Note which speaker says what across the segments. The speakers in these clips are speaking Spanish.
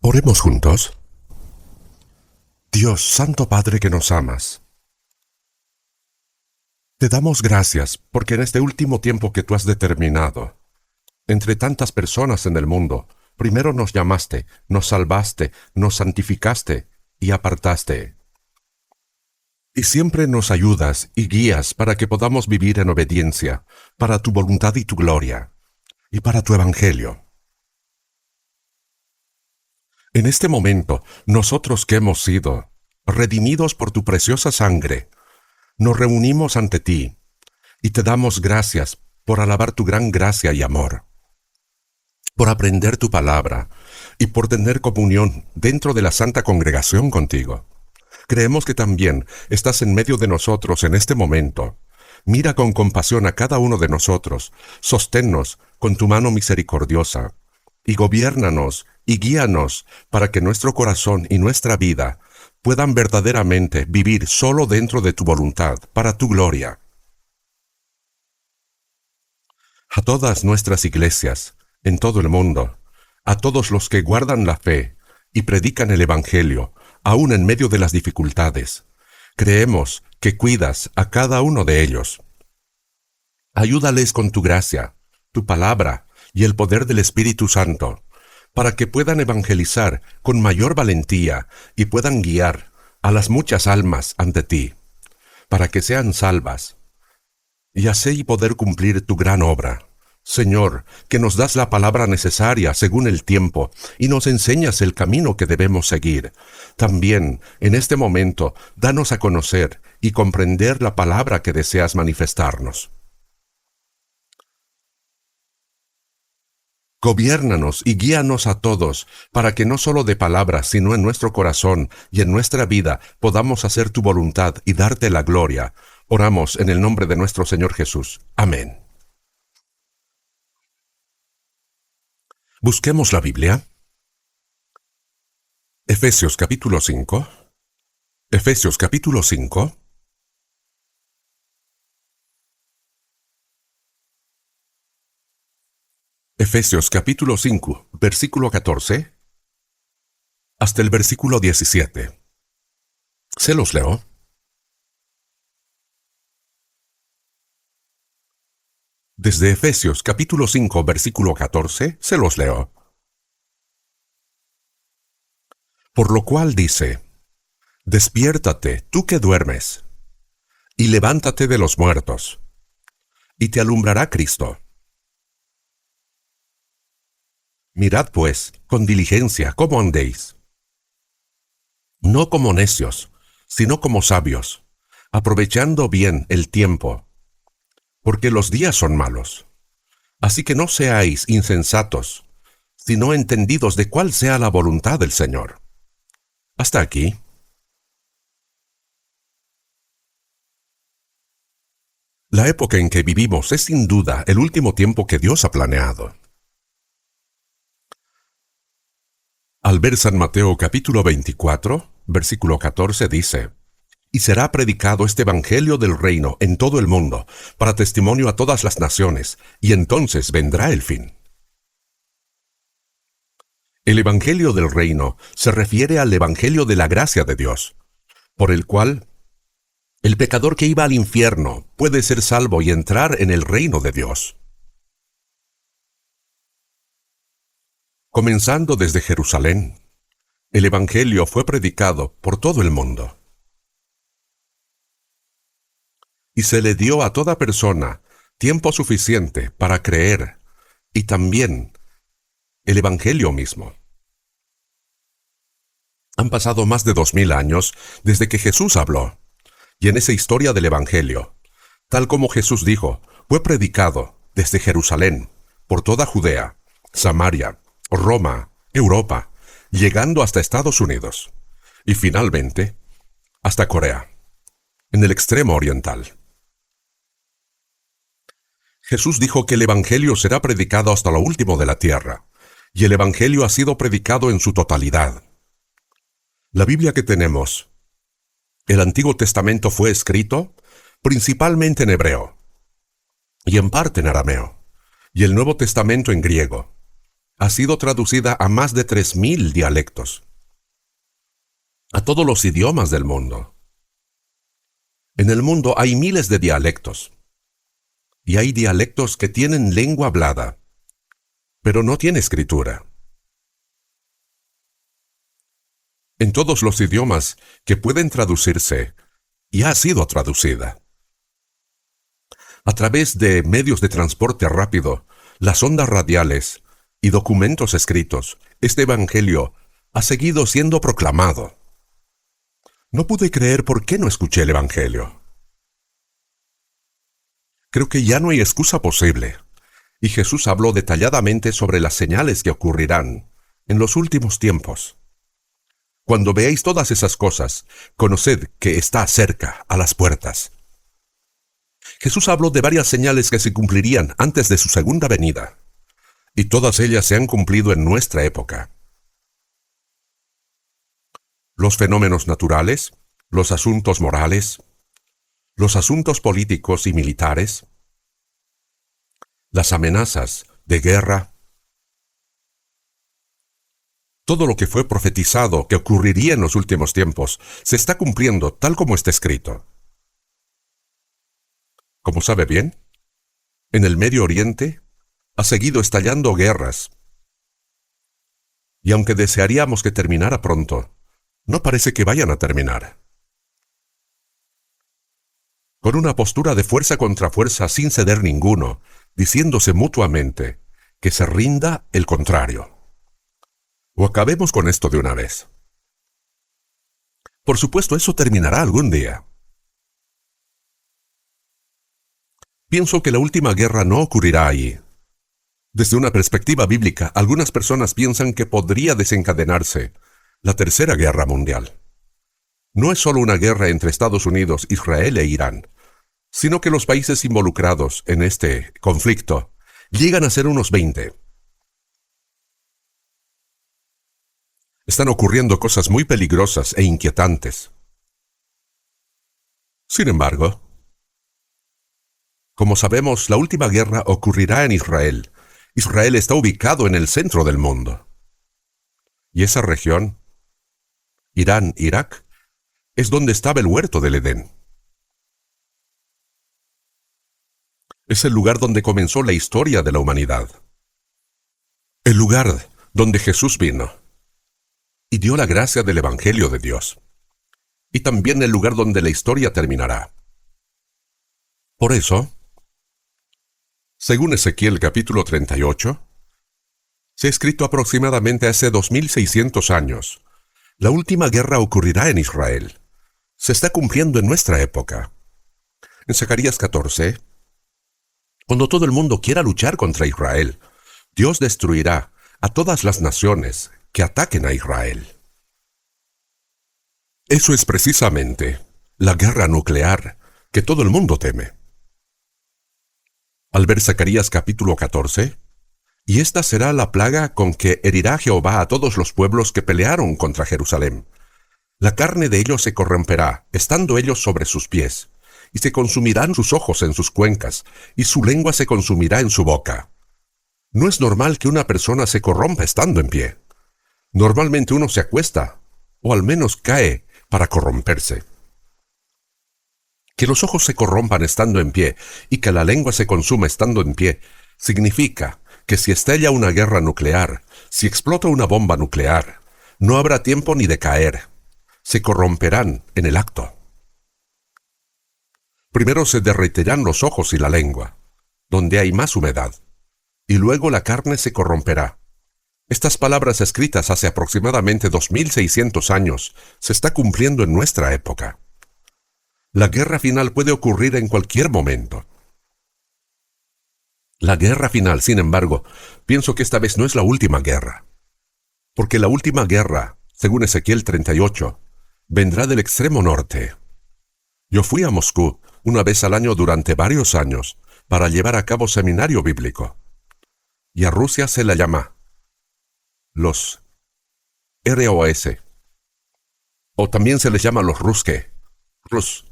Speaker 1: Oremos juntos. Dios, Santo Padre que nos amas, te damos gracias porque en este último tiempo que tú has determinado, entre tantas personas en el mundo, primero nos llamaste, nos salvaste, nos santificaste y apartaste. Y siempre nos ayudas y guías para que podamos vivir en obediencia, para tu voluntad y tu gloria, y para tu evangelio. En este momento, nosotros que hemos sido redimidos por tu preciosa sangre, nos reunimos ante ti y te damos gracias por alabar tu gran gracia y amor, por aprender tu palabra y por tener comunión dentro de la santa congregación contigo. Creemos que también estás en medio de nosotros en este momento. Mira con compasión a cada uno de nosotros, sosténnos con tu mano misericordiosa, y gobiérnanos y guíanos para que nuestro corazón y nuestra vida puedan verdaderamente vivir solo dentro de tu voluntad, para tu gloria. A todas nuestras iglesias, en todo el mundo, a todos los que guardan la fe y predican el Evangelio, aún en medio de las dificultades, creemos que cuidas a cada uno de ellos. Ayúdales con tu gracia, tu palabra y el poder del Espíritu Santo, para que puedan evangelizar con mayor valentía y puedan guiar a las muchas almas ante ti, para que sean salvas, y así poder cumplir tu gran obra. Señor, que nos das la palabra necesaria según el tiempo y nos enseñas el camino que debemos seguir. También, en este momento, danos a conocer y comprender la palabra que deseas manifestarnos. Gobiérnanos y guíanos a todos, para que no solo de palabras, sino en nuestro corazón y en nuestra vida podamos hacer tu voluntad y darte la gloria. Oramos en el nombre de nuestro Señor Jesús. Amén. Busquemos la Biblia. Efesios capítulo 5. Efesios capítulo 5. Efesios capítulo 5, versículo 14, hasta el versículo 17. Se los leo. Desde Efesios capítulo 5, versículo 14, se los leo. Por lo cual dice: Despiértate, tú que duermes, y levántate de los muertos, y te alumbrará Cristo. Mirad pues, con diligencia, cómo andéis, no como necios, sino como sabios, aprovechando bien el tiempo, porque los días son malos. Así que no seáis insensatos, sino entendidos de cuál sea la voluntad del Señor. Hasta aquí. La época en que vivimos es sin duda el último tiempo que Dios ha planeado. Al ver San Mateo capítulo 24, versículo 14 dice: Y será predicado este evangelio del reino en todo el mundo, para testimonio a todas las naciones, y entonces vendrá el fin. El evangelio del reino se refiere al evangelio de la gracia de Dios, por el cual el pecador que iba al infierno puede ser salvo y entrar en el reino de Dios. Comenzando desde Jerusalén, el evangelio fue predicado por todo el mundo. Y se le dio a toda persona tiempo suficiente para creer, y también el evangelio mismo. Han pasado más de 2000 años desde que Jesús habló, y en esa historia del evangelio, tal como Jesús dijo, fue predicado desde Jerusalén, por toda Judea, Samaria, Roma, Europa, llegando hasta Estados Unidos, y finalmente hasta Corea, en el extremo oriental. Jesús dijo que el evangelio será predicado hasta lo último de la tierra, y el evangelio ha sido predicado en su totalidad. La Biblia que tenemos, el Antiguo Testamento, fue escrito principalmente en hebreo, y en parte en arameo, y el Nuevo Testamento en griego. Ha sido traducida a más de 3.000 dialectos, a todos los idiomas del mundo. En el mundo hay miles de dialectos, y hay dialectos que tienen lengua hablada, pero no tiene escritura. En todos los idiomas que pueden traducirse, y ha sido traducida. A través de medios de transporte rápido, las ondas radiales y documentos escritos, este evangelio ha seguido siendo proclamado. No pude creer por qué no escuché el evangelio. Creo que ya no hay excusa posible, y Jesús habló detalladamente sobre las señales que ocurrirán en los últimos tiempos. Cuando veáis todas esas cosas, conoced que está cerca, a las puertas. Jesús habló de varias señales que se cumplirían antes de su segunda venida, y todas ellas se han cumplido en nuestra época. Los fenómenos naturales, los asuntos morales, los asuntos políticos y militares, las amenazas de guerra, todo lo que fue profetizado que ocurriría en los últimos tiempos se está cumpliendo tal como está escrito. Como sabe bien, en el Medio Oriente ha seguido estallando guerras. Y aunque desearíamos que terminara pronto, no parece que vayan a terminar. Con una postura de fuerza contra fuerza sin ceder ninguno, diciéndose mutuamente que se rinda el contrario. O acabemos con esto de una vez. Por supuesto, eso terminará algún día. Pienso que la última guerra no ocurrirá allí. Desde una perspectiva bíblica, algunas personas piensan que podría desencadenarse la Tercera Guerra Mundial. No es solo una guerra entre Estados Unidos, Israel e Irán, sino que los países involucrados en este conflicto llegan a ser unos 20. Están ocurriendo cosas muy peligrosas e inquietantes. Sin embargo, como sabemos, la última guerra ocurrirá en Israel. Israel está ubicado en el centro del mundo. Y esa región, Irán, Irak, es donde estaba el huerto del Edén. Es el lugar donde comenzó la historia de la humanidad. El lugar donde Jesús vino y dio la gracia del Evangelio de Dios. Y también el lugar donde la historia terminará. Por eso, según Ezequiel capítulo 38, se ha escrito aproximadamente hace 2600 años, la última guerra ocurrirá en Israel. Se está cumpliendo en nuestra época. En Zacarías 14, cuando todo el mundo quiera luchar contra Israel, Dios destruirá a todas las naciones que ataquen a Israel. Eso es precisamente la guerra nuclear que todo el mundo teme. Al ver Zacarías capítulo 14, y esta será la plaga con que herirá Jehová a todos los pueblos que pelearon contra Jerusalén. La carne de ellos se corromperá, estando ellos sobre sus pies, y se consumirán sus ojos en sus cuencas, y su lengua se consumirá en su boca. No es normal que una persona se corrompa estando en pie. Normalmente uno se acuesta, o al menos cae, para corromperse. Que los ojos se corrompan estando en pie, y que la lengua se consuma estando en pie, significa que si estalla una guerra nuclear, si explota una bomba nuclear, no habrá tiempo ni de caer. Se corromperán en el acto. Primero se derretirán los ojos y la lengua, donde hay más humedad, y luego la carne se corromperá. Estas palabras escritas hace aproximadamente 2600 años se está cumpliendo en nuestra época. La guerra final puede ocurrir en cualquier momento. La guerra final, sin embargo, pienso que esta vez no es la última guerra. Porque la última guerra, según Ezequiel 38, vendrá del extremo norte. Yo fui a Moscú una vez al año durante varios años para llevar a cabo seminario bíblico. Y a Rusia se la llama los ROS. O también se les llama los Ruske. Rus.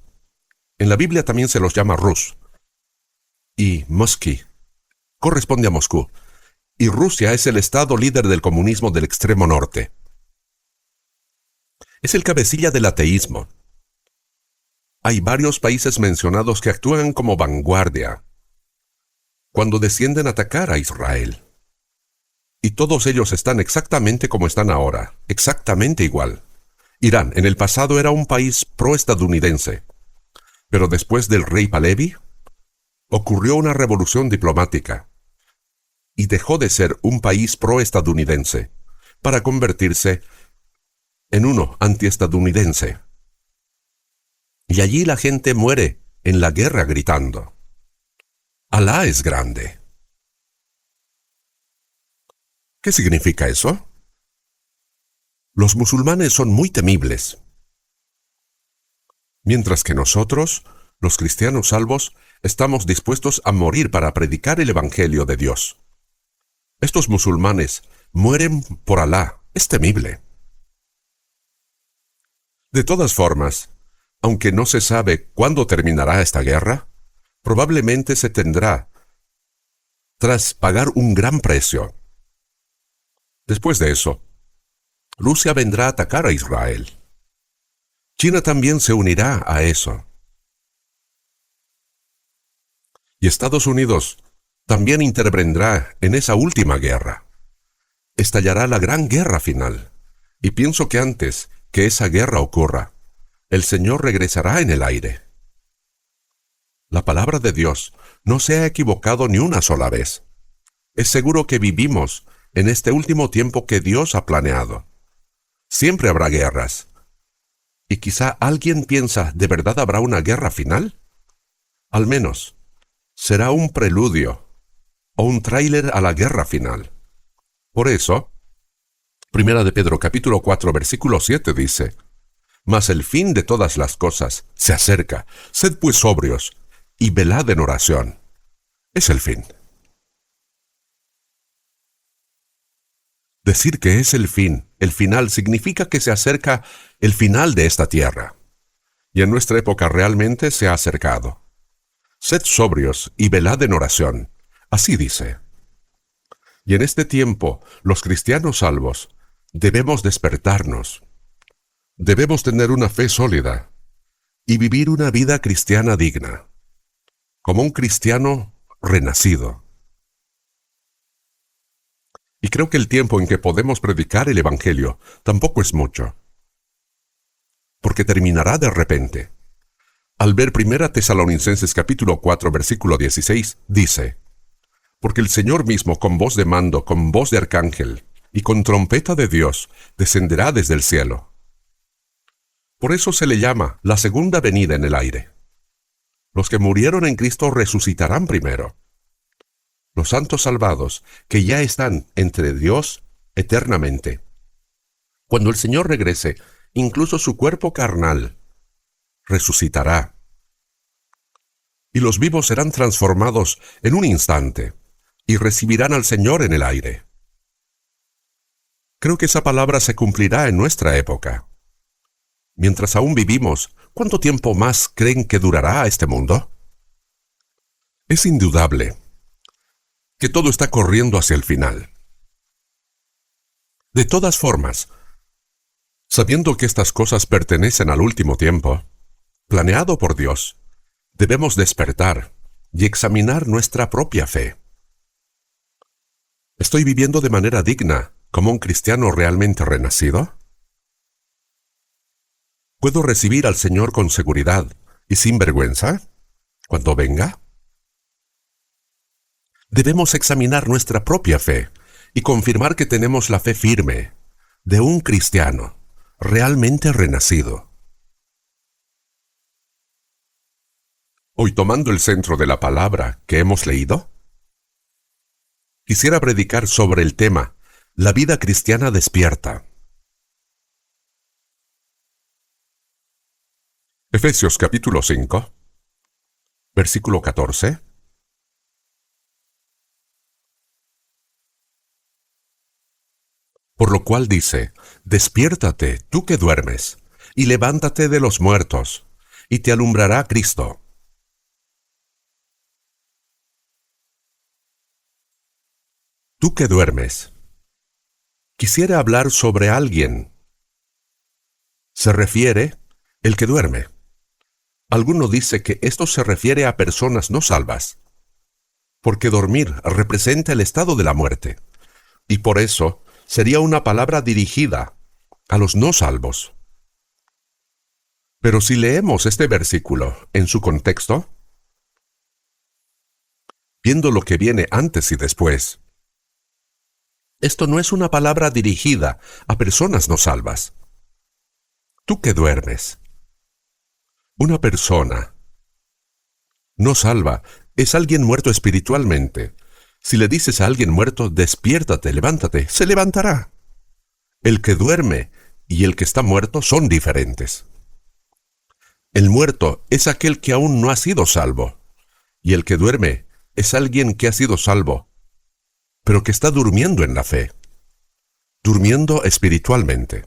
Speaker 1: En la Biblia también se los llama Rus. Y Mosquí corresponde a Moscú. y Rusia es el estado líder del comunismo del extremo norte. Es el cabecilla del ateísmo. Hay varios países mencionados que actúan como vanguardia cuando deciden atacar a Israel. Y todos ellos están exactamente como están ahora, exactamente igual. Irán en el pasado era un país pro-estadounidense, pero después del rey Pahlavi, ocurrió una revolución diplomática y dejó de ser un país pro-estadounidense para convertirse en uno anti-estadounidense. Y allí la gente muere en la guerra gritando: Alá es grande. ¿Qué significa eso? Los musulmanes son muy temibles, mientras que nosotros, los cristianos salvos, estamos dispuestos a morir para predicar el Evangelio de Dios. Estos musulmanes mueren por Alá. Es temible. De todas formas, aunque no se sabe cuándo terminará esta guerra, probablemente se tendrá tras pagar un gran precio. Después de eso, Rusia vendrá a atacar a Israel. China también se unirá a eso. Y Estados Unidos también intervendrá en esa última guerra. Estallará la gran guerra final. Y pienso que antes que esa guerra ocurra, el Señor regresará en el aire. La palabra de Dios no se ha equivocado ni una sola vez. Es seguro que vivimos en este último tiempo que Dios ha planeado. Siempre habrá guerras. Y quizá alguien piensa, ¿de verdad habrá una guerra final? Al menos, será un preludio o un tráiler a la guerra final. Por eso, Primera de Pedro capítulo 4 versículo 7 dice: Mas el fin de todas las cosas se acerca. Sed pues sobrios y velad en oración. Es el fin. Decir que es el fin, el final, significa que se acerca el final de esta tierra. Y en nuestra época realmente se ha acercado. Sed sobrios y velad en oración. Así dice. Y en este tiempo, los cristianos salvos debemos despertarnos. Debemos tener una fe sólida y vivir una vida cristiana digna, como un cristiano renacido. Y creo que el tiempo en que podemos predicar el Evangelio tampoco es mucho, porque terminará de repente. Al ver 1 Tesalonicenses capítulo 4 versículo 16, dice: Porque el Señor mismo con voz de mando, con voz de arcángel y con trompeta de Dios, descenderá desde el cielo. Por eso se le llama la segunda venida en el aire. Los que murieron en Cristo resucitarán primero. Los santos salvados, que ya están entre Dios eternamente. Cuando el Señor regrese, incluso su cuerpo carnal resucitará. Y los vivos serán transformados en un instante, y recibirán al Señor en el aire. Creo que esa palabra se cumplirá en nuestra época. Mientras aún vivimos, ¿cuánto tiempo más creen que durará este mundo? Es indudable que todo está corriendo hacia el final. De todas formas, sabiendo que estas cosas pertenecen al último tiempo, planeado por Dios, debemos despertar y examinar nuestra propia fe. ¿Estoy viviendo de manera digna como un cristiano realmente renacido? ¿Puedo recibir al Señor con seguridad y sin vergüenza cuando venga? Debemos examinar nuestra propia fe y confirmar que tenemos la fe firme de un cristiano realmente renacido. Hoy, tomando el centro de la palabra que hemos leído, quisiera predicar sobre el tema la vida cristiana despierta. Efesios capítulo 5, versículo 14. Por lo cual dice: Despiértate, tú que duermes, y levántate de los muertos, y te alumbrará Cristo. Tú que duermes. Quisiera hablar sobre alguien. Se refiere el que duerme. Alguno dice que esto se refiere a personas no salvas, porque dormir representa el estado de la muerte, y por eso sería una palabra dirigida a los no salvos. Pero si leemos este versículo en su contexto, viendo lo que viene antes y después, esto no es una palabra dirigida a personas no salvas. Tú que duermes. Una persona no salva es alguien muerto espiritualmente. Si le dices a alguien muerto, despiértate, levántate, se levantará. El que duerme y el que está muerto son diferentes. El muerto es aquel que aún no ha sido salvo, y el que duerme es alguien que ha sido salvo, pero que está durmiendo en la fe, durmiendo espiritualmente.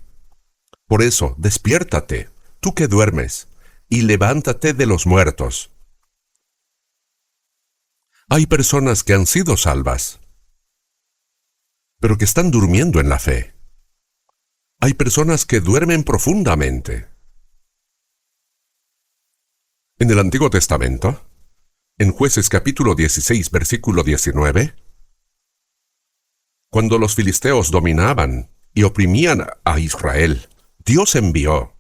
Speaker 1: Por eso, despiértate, tú que duermes, y levántate de los muertos. Hay personas que han sido salvas, pero que están durmiendo en la fe. Hay personas que duermen profundamente. En el Antiguo Testamento, en Jueces capítulo 16, versículo 19, cuando los filisteos dominaban y oprimían a Israel, Dios envió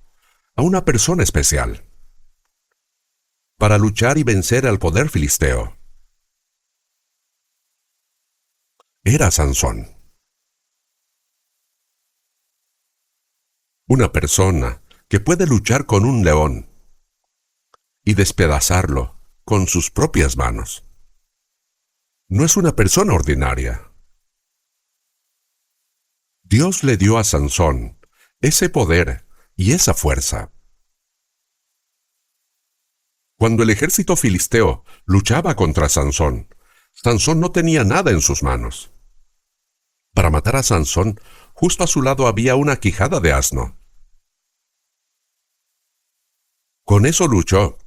Speaker 1: a una persona especial para luchar y vencer al poder filisteo. Era Sansón. Una persona que puede luchar con un león y despedazarlo con sus propias manos. No es una persona ordinaria. Dios le dio a Sansón ese poder y esa fuerza. Cuando el ejército filisteo luchaba contra Sansón, Sansón no tenía nada en sus manos. Para matar a Sansón, justo a su lado había una quijada de asno. Con eso luchó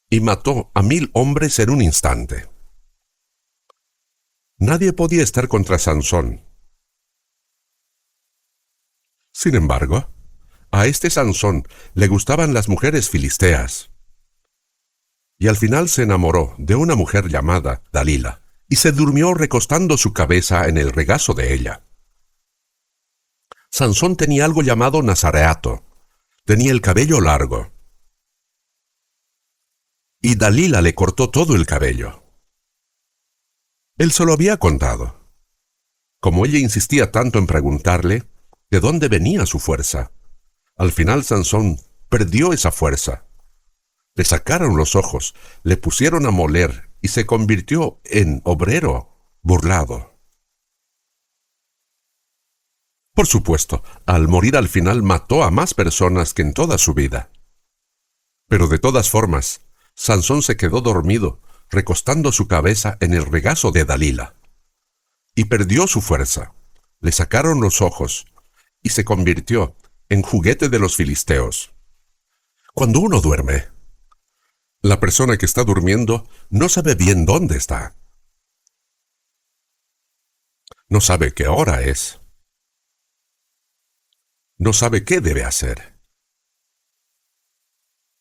Speaker 1: y mató a 1000 hombres en un instante. Nadie podía estar contra Sansón. Sin embargo, a este Sansón le gustaban las mujeres filisteas. Y al final se enamoró de una mujer llamada Dalila, y se durmió recostando su cabeza en el regazo de ella. Sansón tenía algo llamado nazareato. Tenía el cabello largo. Y Dalila le cortó todo el cabello. Él se lo había contado. Como ella insistía tanto en preguntarle de dónde venía su fuerza, al final Sansón perdió esa fuerza. Le sacaron los ojos, le pusieron a moler y se convirtió en obrero burlado. Por supuesto, al morir al final mató a más personas que en toda su vida. Pero de todas formas, Sansón se quedó dormido, recostando su cabeza en el regazo de Dalila. Y perdió su fuerza. Le sacaron los ojos y se convirtió en juguete de los filisteos. Cuando uno duerme, la persona que está durmiendo no sabe bien dónde está. No sabe qué hora es. No sabe qué debe hacer.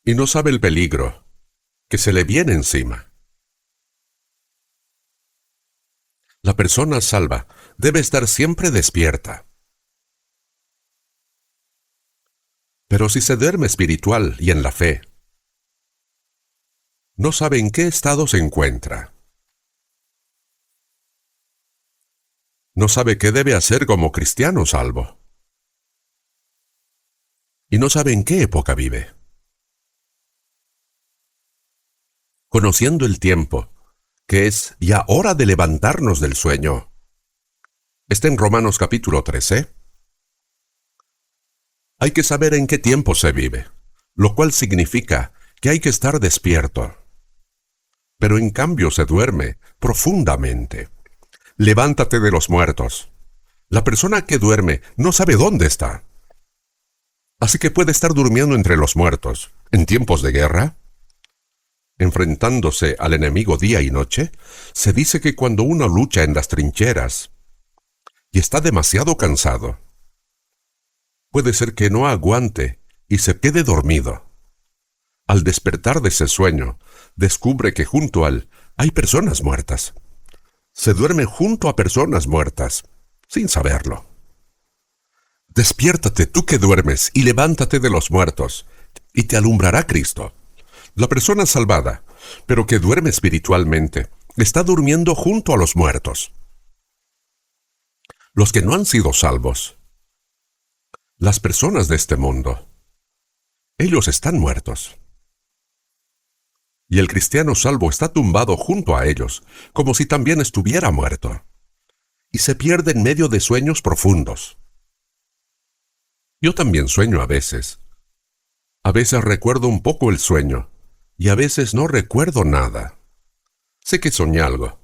Speaker 1: Y no sabe el peligro que se le viene encima. La persona salva debe estar siempre despierta. Pero si se duerme espiritual y en la fe, no sabe en qué estado se encuentra. No sabe qué debe hacer como cristiano salvo. Y no sabe en qué época vive. Conociendo el tiempo, que es ya hora de levantarnos del sueño. Está en Romanos capítulo 13. Hay que saber en qué tiempo se vive, lo cual significa que hay que estar despierto. Pero en cambio se duerme profundamente. Levántate de los muertos. La persona que duerme no sabe dónde está. Así que puede estar durmiendo entre los muertos, en tiempos de guerra, enfrentándose al enemigo día y noche. Se dice que cuando uno lucha en las trincheras, y está demasiado cansado. Puede ser que no aguante y se quede dormido. Al despertar de ese sueño, descubre que junto a él hay personas muertas. Se duerme junto a personas muertas, sin saberlo. Despiértate tú que duermes y levántate de los muertos, y te alumbrará Cristo. La persona salvada, pero que duerme espiritualmente, está durmiendo junto a los muertos. Los que no han sido salvos, las personas de este mundo, ellos están muertos. Y el cristiano salvo está tumbado junto a ellos, como si también estuviera muerto, y se pierde en medio de sueños profundos. Yo también sueño a veces. A veces recuerdo un poco el sueño, y a veces no recuerdo nada. Sé que soñé algo,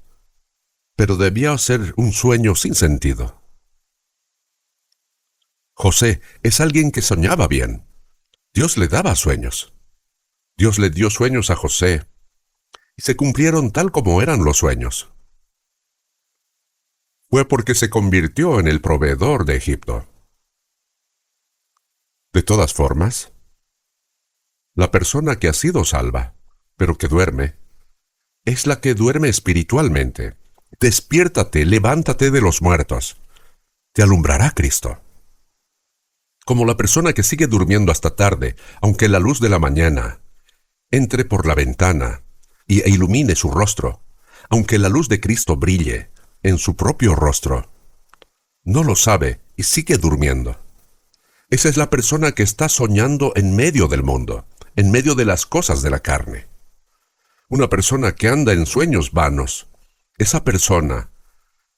Speaker 1: pero debía ser un sueño sin sentido. José es alguien que soñaba bien. Dios le daba sueños. Dios le dio sueños a José, y se cumplieron tal como eran los sueños. Fue porque se convirtió en el proveedor de Egipto. De todas formas, la persona que ha sido salva, pero que duerme, es la que duerme espiritualmente. Despiértate, levántate de los muertos. Te alumbrará Cristo. Como la persona que sigue durmiendo hasta tarde, aunque la luz de la mañana entre por la ventana e ilumine su rostro, aunque la luz de Cristo brille en su propio rostro. No lo sabe y sigue durmiendo. Esa es la persona que está soñando en medio del mundo, en medio de las cosas de la carne. Una persona que anda en sueños vanos, esa persona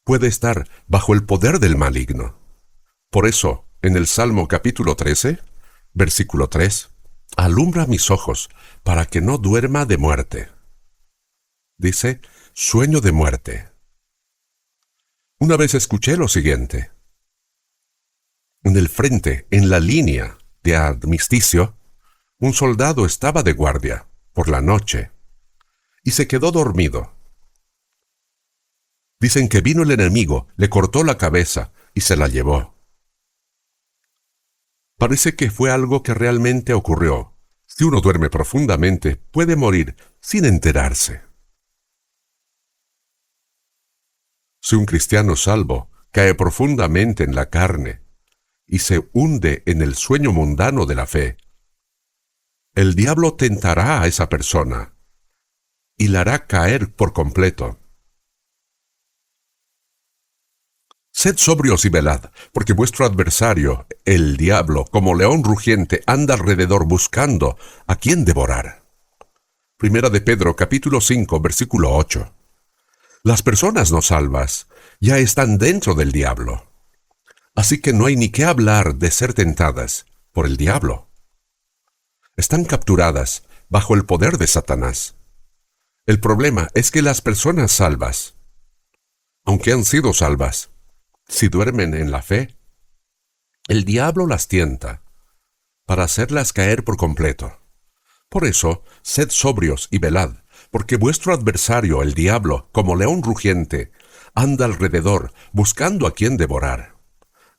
Speaker 1: puede estar bajo el poder del maligno. Por eso, en el Salmo capítulo 13, versículo 3, alumbra mis ojos para que no duerma de muerte. Dice, sueño de muerte. Una vez escuché lo siguiente. En el frente, en la línea de armisticio, un soldado estaba de guardia por la noche y se quedó dormido. Dicen que vino el enemigo, le cortó la cabeza y se la llevó. Parece que fue algo que realmente ocurrió. Si uno duerme profundamente, puede morir sin enterarse. Si un cristiano salvo cae profundamente en la carne y se hunde en el sueño mundano de la fe, el diablo tentará a esa persona y la hará caer por completo. Sed sobrios y velad, porque vuestro adversario, el diablo, como león rugiente, anda alrededor buscando a quien devorar. Primera de Pedro, capítulo 5, versículo 8. Las personas no salvas ya están dentro del diablo. Así que no hay ni qué hablar de ser tentadas por el diablo. Están capturadas bajo el poder de Satanás. El problema es que las personas salvas, aunque han sido salvas, si duermen en la fe, el diablo las tienta para hacerlas caer por completo. Por eso, sed sobrios y velad, porque vuestro adversario, el diablo, como león rugiente, anda alrededor buscando a quien devorar.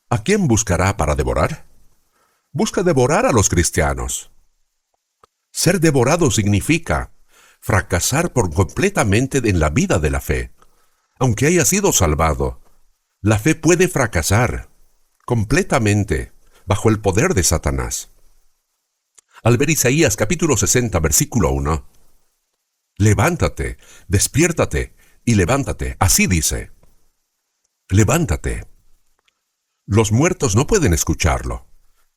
Speaker 1: ¿A quién buscará para devorar? Busca devorar a los cristianos. Ser devorado significa fracasar por completamente en la vida de la fe. Aunque haya sido salvado, la fe puede fracasar completamente bajo el poder de Satanás. Al ver Isaías capítulo 60, versículo 1, levántate, despiértate y levántate. Así dice, levántate. Los muertos no pueden escucharlo,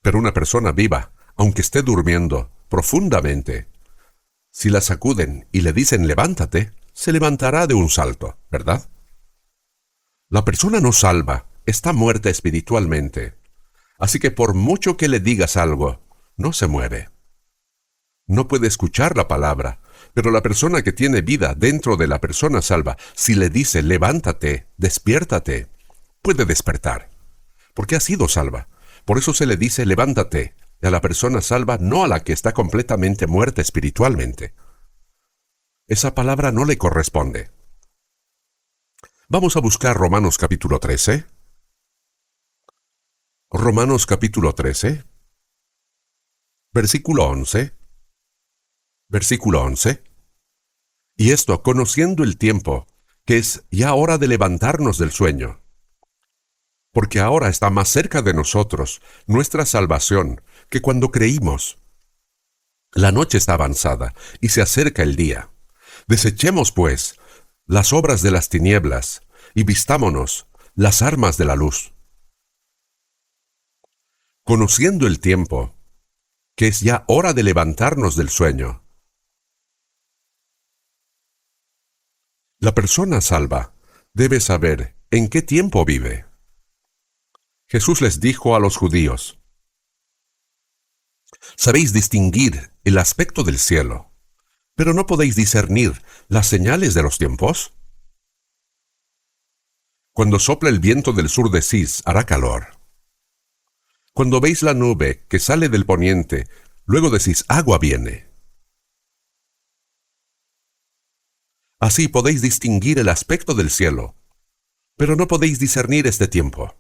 Speaker 1: pero una persona viva, aunque esté durmiendo profundamente, si la sacuden y le dicen levántate, se levantará de un salto, ¿verdad? La persona no salva está muerta espiritualmente, así que por mucho que le digas algo, no se mueve. No puede escuchar la palabra, pero la persona que tiene vida dentro de la persona salva, si le dice levántate, despiértate, puede despertar, porque ha sido salva. Por eso se le dice levántate a la persona salva, no a la que está completamente muerta espiritualmente. Esa palabra no le corresponde. Vamos a buscar Romanos capítulo 13. Romanos capítulo 13, versículo 11. Versículo 11. Y esto conociendo el tiempo, que es ya hora de levantarnos del sueño. Porque ahora está más cerca de nosotros nuestra salvación que cuando creímos. La noche está avanzada y se acerca el día. Desechemos, pues, las obras de las tinieblas y vistámonos las armas de la luz. Conociendo el tiempo, que es ya hora de levantarnos del sueño. La persona salva debe saber en qué tiempo vive. Jesús les dijo a los judíos: sabéis distinguir el aspecto del cielo, pero no podéis discernir las señales de los tiempos. Cuando sopla el viento del sur decís, hará calor. Cuando veis la nube que sale del poniente, luego decís, agua viene. Así podéis distinguir el aspecto del cielo, pero no podéis discernir este tiempo.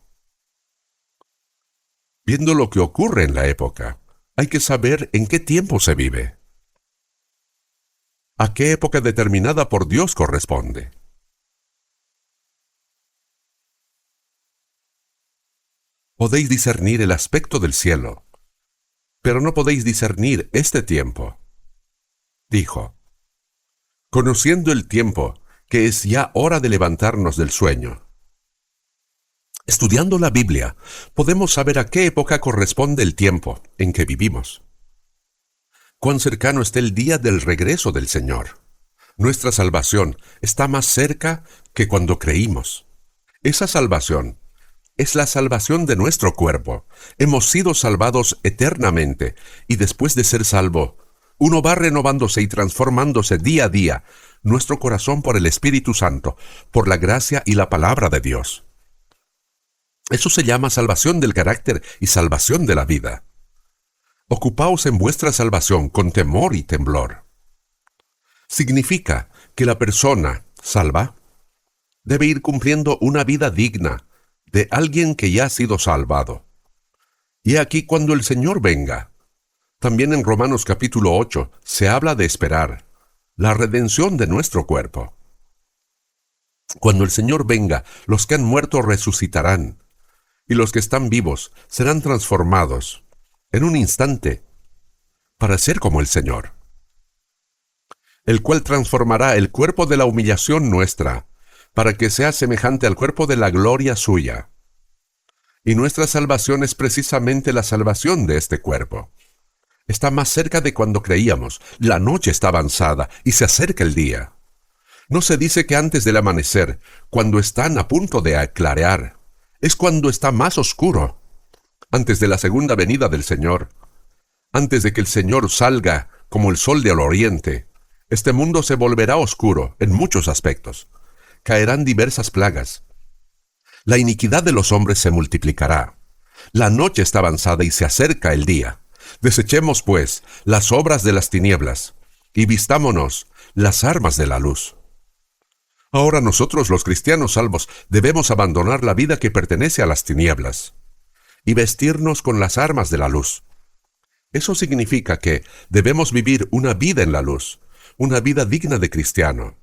Speaker 1: Viendo lo que ocurre en la época, hay que saber en qué tiempo se vive. ¿A qué época determinada por Dios corresponde? Podéis discernir el aspecto del cielo, pero no podéis discernir este tiempo. Dijo: conociendo el tiempo, que es ya hora de levantarnos del sueño. Estudiando la Biblia, podemos saber a qué época corresponde el tiempo en que vivimos. Cuán cercano está el día del regreso del Señor. Nuestra salvación está más cerca que cuando creímos. Esa salvación es la salvación de nuestro cuerpo. Hemos sido salvados eternamente, y después de ser salvo, uno va renovándose y transformándose día a día nuestro corazón por el Espíritu Santo, por la gracia y la palabra de Dios. Eso se llama salvación del carácter y salvación de la vida. Ocupaos en vuestra salvación con temor y temblor. Significa que la persona salva debe ir cumpliendo una vida digna de alguien que ya ha sido salvado. Y aquí cuando el Señor venga, también en Romanos capítulo 8 se habla de esperar la redención de nuestro cuerpo. Cuando el Señor venga, los que han muerto resucitarán, y los que están vivos serán transformados en un instante para ser como el Señor, el cual transformará el cuerpo de la humillación nuestra, para que sea semejante al cuerpo de la gloria suya. Y nuestra salvación es precisamente la salvación de este cuerpo. Está más cerca de cuando creíamos. La noche está avanzada y se acerca el día. No se dice que antes del amanecer, cuando están a punto de clarear, es cuando está más oscuro. Antes de la segunda venida del Señor, antes de que el Señor salga como el sol del oriente, este mundo se volverá oscuro en muchos aspectos. Caerán diversas plagas. La iniquidad de los hombres se multiplicará. La noche está avanzada y se acerca el día. Desechemos, pues, las obras de las tinieblas, y vistámonos las armas de la luz. Ahora nosotros, los cristianos salvos, debemos abandonar la vida que pertenece a las tinieblas, y vestirnos con las armas de la luz. Eso significa que debemos vivir una vida en la luz, una vida digna de cristiano.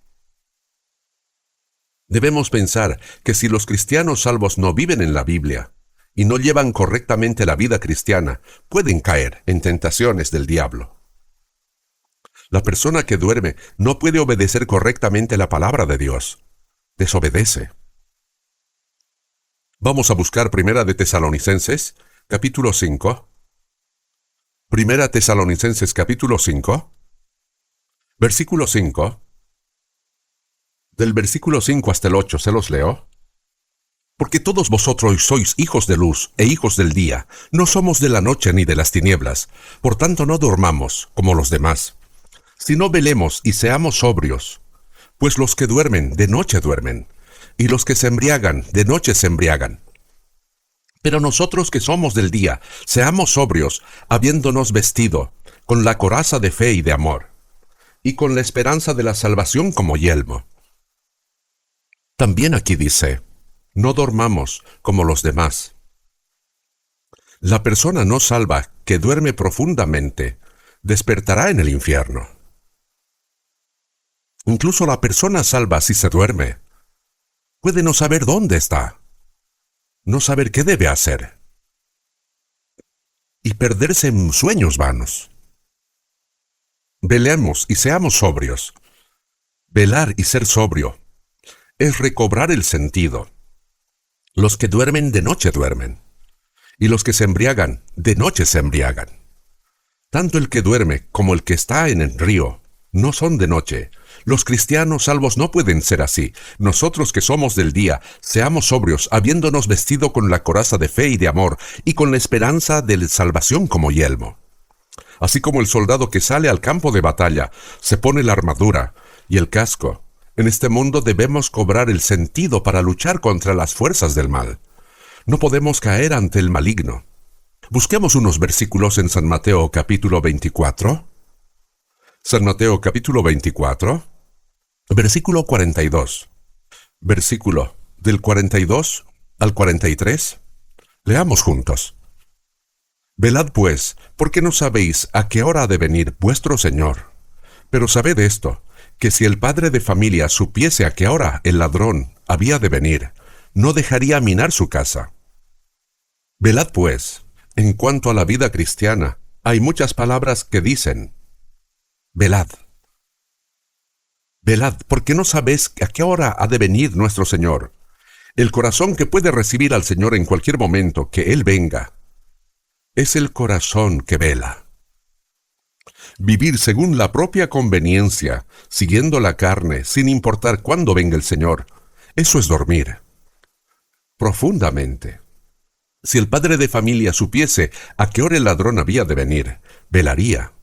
Speaker 1: Debemos pensar que si los cristianos salvos no viven en la Biblia y no llevan correctamente la vida cristiana, pueden caer en tentaciones del diablo. La persona que duerme no puede obedecer correctamente la palabra de Dios. Desobedece. Vamos a buscar Primera de Tesalonicenses, capítulo 5. Primera Tesalonicenses, capítulo 5, versículo 5. Del versículo 5 hasta el 8 se los leo. Porque todos vosotros sois hijos de luz e hijos del día, no somos de la noche ni de las tinieblas, por tanto no dormamos como los demás, sino velemos y seamos sobrios. Pues los que duermen, de noche duermen, y los que se embriagan, de noche se embriagan. Pero nosotros que somos del día, seamos sobrios, habiéndonos vestido, con la coraza de fe y de amor, y con la esperanza de la salvación como yelmo. También aquí dice, no dormamos como los demás. La persona no salva que duerme profundamente despertará en el infierno. Incluso la persona salva, si se duerme, puede no saber dónde está, no saber qué debe hacer y perderse en sueños vanos. Velemos y seamos sobrios. Velar y ser sobrio es recobrar el sentido. Los que duermen de noche duermen, y los que se embriagan de noche se embriagan. Tanto el que duerme como el que está en el río no son de noche. Los cristianos salvos no pueden ser así. Nosotros que somos del día, seamos sobrios, habiéndonos vestido con la coraza de fe y de amor, y con la esperanza de la salvación como yelmo. Así como el soldado que sale al campo de batalla se pone la armadura y el casco, en este mundo debemos cobrar el sentido para luchar contra las fuerzas del mal. No podemos caer ante el maligno. Busquemos unos versículos en San Mateo capítulo 24. San Mateo capítulo 24, versículo 42. Versículo del 42 al 43. Leamos juntos. Velad pues, porque no sabéis a qué hora ha de venir vuestro Señor. Pero sabed esto, que si el padre de familia supiese a qué hora el ladrón había de venir, no dejaría minar su casa. Velad pues. En cuanto a la vida cristiana, hay muchas palabras que dicen, velad. Velad, porque no sabéis a qué hora ha de venir nuestro Señor. El corazón que puede recibir al Señor en cualquier momento que Él venga, es el corazón que vela. Vivir según la propia conveniencia, siguiendo la carne, sin importar cuándo venga el Señor, eso es dormir. Profundamente. Si el padre de familia supiese a qué hora el ladrón había de venir, velaría.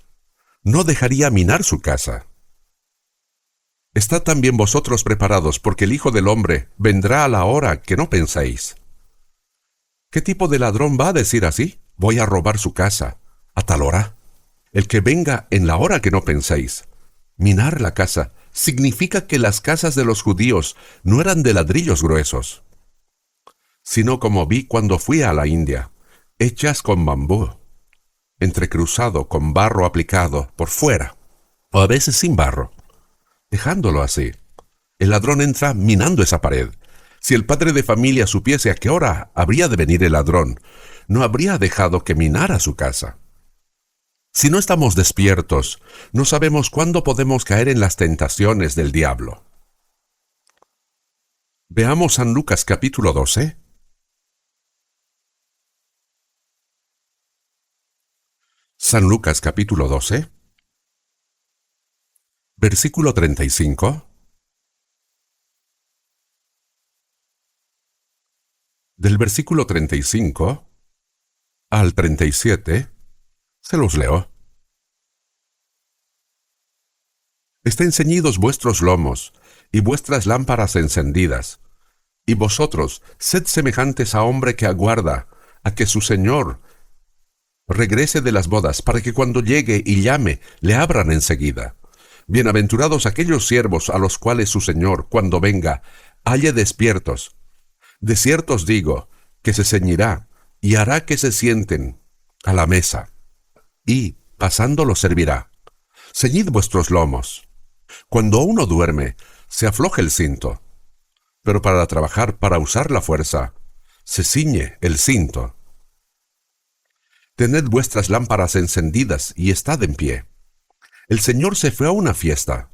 Speaker 1: No dejaría minar su casa. Estad también vosotros preparados, porque el Hijo del Hombre vendrá a la hora que no pensáis. ¿Qué tipo de ladrón va a decir así? Voy a robar su casa. ¿A tal hora? El que venga en la hora que no pensáis. Minar la casa significa que las casas de los judíos no eran de ladrillos gruesos, sino como vi cuando fui a la India, hechas con bambú, entrecruzado con barro aplicado por fuera, o a veces sin barro. Dejándolo así, el ladrón entra minando esa pared. Si el padre de familia supiese a qué hora habría de venir el ladrón, no habría dejado que minara su casa. Si no estamos despiertos, no sabemos cuándo podemos caer en las tentaciones del diablo. Veamos San Lucas capítulo 12. San Lucas capítulo 12, versículo 35. Del versículo 35 al 37, se los leo. Estén ceñidos vuestros lomos y vuestras lámparas encendidas, y vosotros sed semejantes a hombre que aguarda a que su señor regrese de las bodas, para que cuando llegue y llame, le abran enseguida. Bienaventurados aquellos siervos a los cuales su señor, cuando venga, halle despiertos. De cierto os digo, que se ceñirá, y hará que se sienten a la mesa, y, pasando, los servirá. Ceñid vuestros lomos. Cuando uno duerme, se afloja el cinto, pero para trabajar, para usar la fuerza, se ciñe el cinto. Tened vuestras lámparas encendidas y estad en pie. El Señor se fue a una fiesta,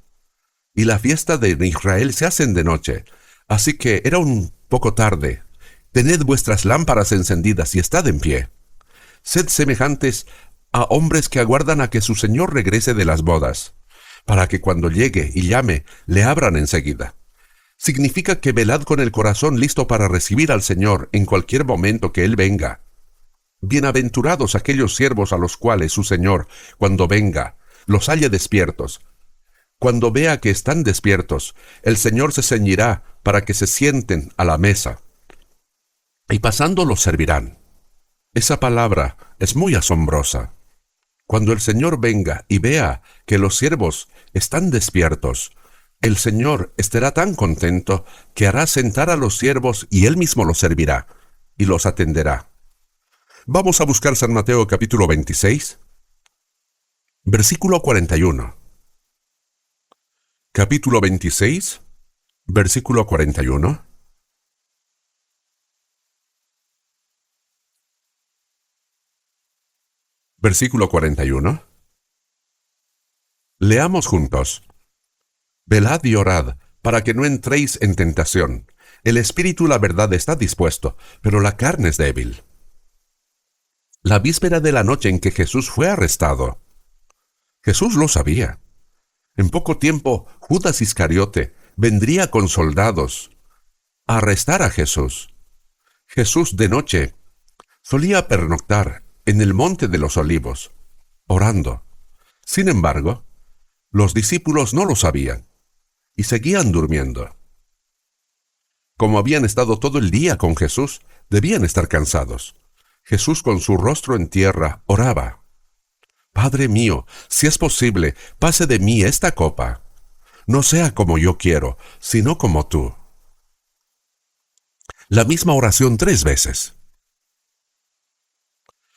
Speaker 1: y la fiesta de Israel se hacen de noche, así que era un poco tarde. Tened vuestras lámparas encendidas y estad en pie. Sed semejantes a hombres que aguardan a que su Señor regrese de las bodas, para que cuando llegue y llame, le abran enseguida. Significa que velad con el corazón listo para recibir al Señor en cualquier momento que Él venga. Bienaventurados aquellos siervos a los cuales su Señor, cuando venga, los halle despiertos. Cuando vea que están despiertos, el Señor se ceñirá para que se sienten a la mesa, y pasando los servirán. Esa palabra es muy asombrosa. Cuando el Señor venga y vea que los siervos están despiertos, el Señor estará tan contento que hará sentar a los siervos y Él mismo los servirá y los atenderá. Vamos a buscar San Mateo capítulo 26, versículo 41. Capítulo 26, versículo 41. Versículo 41. Leamos juntos. Velad y orad, para que no entréis en tentación. El espíritu, la verdad, está dispuesto, pero la carne es débil. La víspera de la noche en que Jesús fue arrestado. Jesús lo sabía. En poco tiempo, Judas Iscariote vendría con soldados a arrestar a Jesús. Jesús de noche solía pernoctar en el monte de los olivos, orando. Sin embargo, los discípulos no lo sabían y seguían durmiendo. Como habían estado todo el día con Jesús, debían estar cansados. Jesús, con su rostro en tierra, oraba. Padre mío, si es posible, pase de mí esta copa. No sea como yo quiero, sino como tú. La misma oración 3 veces.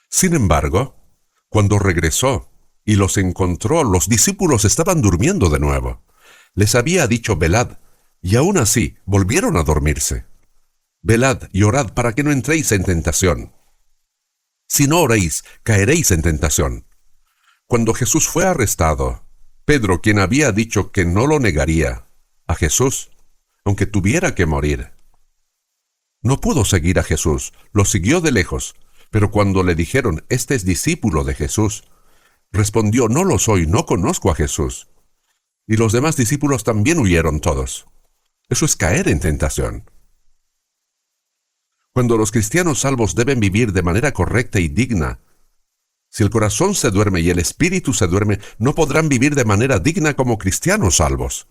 Speaker 1: Sin embargo, cuando regresó y los encontró, los discípulos estaban durmiendo de nuevo. Les había dicho, velad, y aún así volvieron a dormirse. Velad y orad para que no entréis en tentación. Si no oréis, caeréis en tentación. Cuando Jesús fue arrestado, Pedro, quien había dicho que no lo negaría a Jesús, aunque tuviera que morir, no pudo seguir a Jesús, lo siguió de lejos, pero cuando le dijeron, este es discípulo de Jesús, respondió, no lo soy, no conozco a Jesús. Y los demás discípulos también huyeron todos. Eso es caer en tentación. Cuando los cristianos salvos deben vivir de manera correcta y digna, si el corazón se duerme y el espíritu se duerme, no podrán vivir de manera digna como cristianos salvos.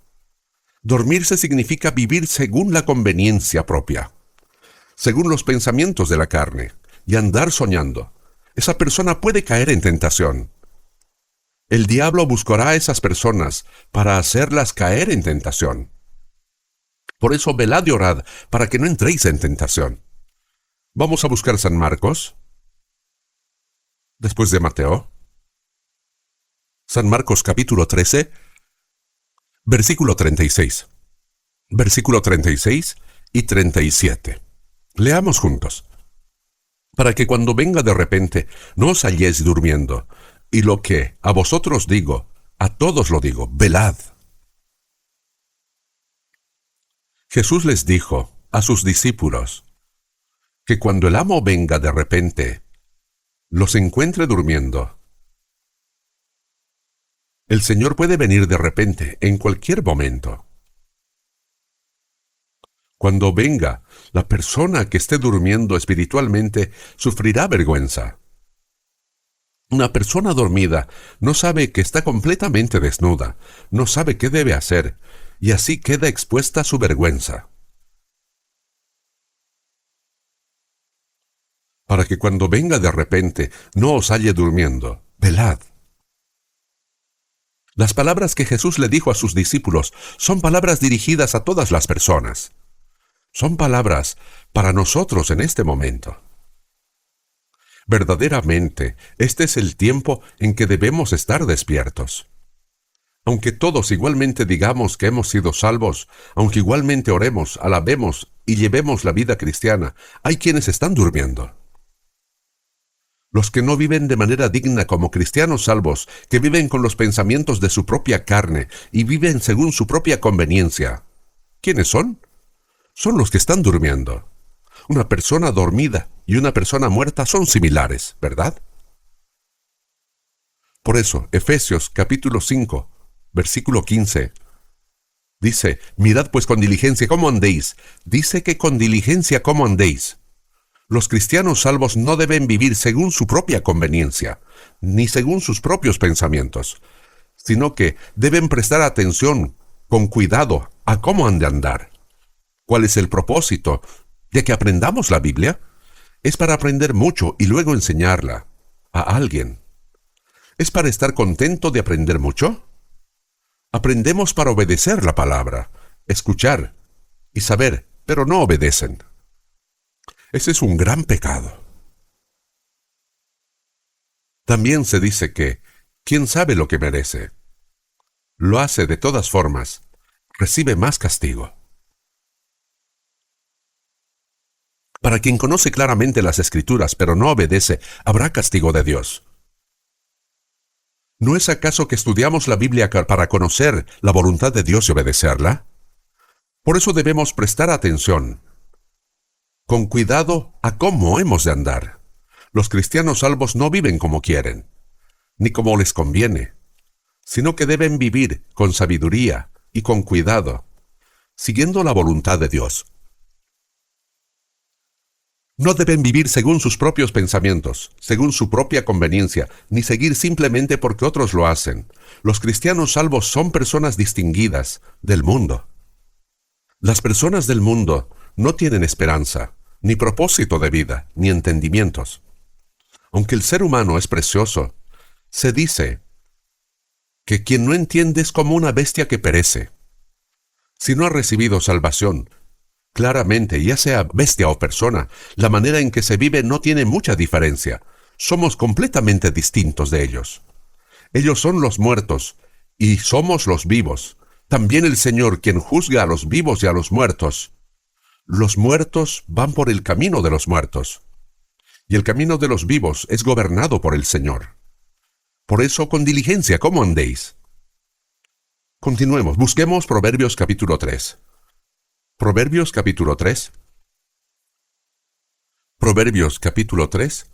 Speaker 1: Dormirse significa vivir según la conveniencia propia, según los pensamientos de la carne, y andar soñando. Esa persona puede caer en tentación. El diablo buscará a esas personas para hacerlas caer en tentación. Por eso velad y orad para que no entréis en tentación. Vamos a buscar San Marcos, después de Mateo. San Marcos capítulo 13, versículo 36. Versículo 36 y 37. Leamos juntos. Para que cuando venga de repente no os halléis durmiendo, y lo que a vosotros digo, a todos lo digo, velad. Jesús les dijo a sus discípulos que cuando el amo venga de repente, los encuentre durmiendo. El Señor puede venir de repente, en cualquier momento. Cuando venga, la persona que esté durmiendo espiritualmente sufrirá vergüenza. Una persona dormida no sabe que está completamente desnuda, no sabe qué debe hacer, y así queda expuesta a su vergüenza. Para que cuando venga de repente no os halle durmiendo, velad. Las palabras que Jesús le dijo a sus discípulos son palabras dirigidas a todas las personas. Son palabras para nosotros en este momento. Verdaderamente, este es el tiempo en que debemos estar despiertos. Aunque todos igualmente digamos que hemos sido salvos, aunque igualmente oremos, alabemos y llevemos la vida cristiana, hay quienes están durmiendo. Los que no viven de manera digna como cristianos salvos, que viven con los pensamientos de su propia carne y viven según su propia conveniencia. ¿Quiénes son? Son los que están durmiendo. Una persona dormida y una persona muerta son similares, ¿verdad? Por eso, Efesios capítulo 5, versículo 15, dice, mirad pues con diligencia cómo andéis. Dice que con diligencia cómo andéis. Los cristianos salvos no deben vivir según su propia conveniencia, ni según sus propios pensamientos, sino que deben prestar atención con cuidado a cómo han de andar. ¿Cuál es el propósito de que aprendamos la Biblia? Es para aprender mucho y luego enseñarla a alguien. ¿Es para estar contento de aprender mucho? Aprendemos para obedecer la palabra, escuchar y saber, pero no obedecen. Ese es un gran pecado. También se dice que, ¿quién sabe lo que merece? Lo hace de todas formas, recibe más castigo. Para quien conoce claramente las Escrituras pero no obedece, habrá castigo de Dios. ¿No es acaso que estudiamos la Biblia para conocer la voluntad de Dios y obedecerla? Por eso debemos prestar atención, con cuidado, a cómo hemos de andar. Los cristianos salvos no viven como quieren, ni como les conviene, sino que deben vivir con sabiduría y con cuidado, siguiendo la voluntad de Dios. No deben vivir según sus propios pensamientos, según su propia conveniencia, ni seguir simplemente porque otros lo hacen. Los cristianos salvos son personas distinguidas del mundo. Las personas del mundo no tienen esperanza, ni propósito de vida, ni entendimientos. Aunque el ser humano es precioso, se dice que quien no entiende es como una bestia que perece. Si no ha recibido salvación, claramente, ya sea bestia o persona, la manera en que se vive no tiene mucha diferencia. Somos completamente distintos de ellos. Ellos son los muertos y somos los vivos. También el Señor, quien juzga a los vivos y a los muertos. Los muertos van por el camino de los muertos, y el camino de los vivos es gobernado por el Señor. Por eso, con diligencia, ¿cómo andéis? Continuemos, busquemos Proverbios capítulo 3. Proverbios capítulo 3. Proverbios capítulo 3,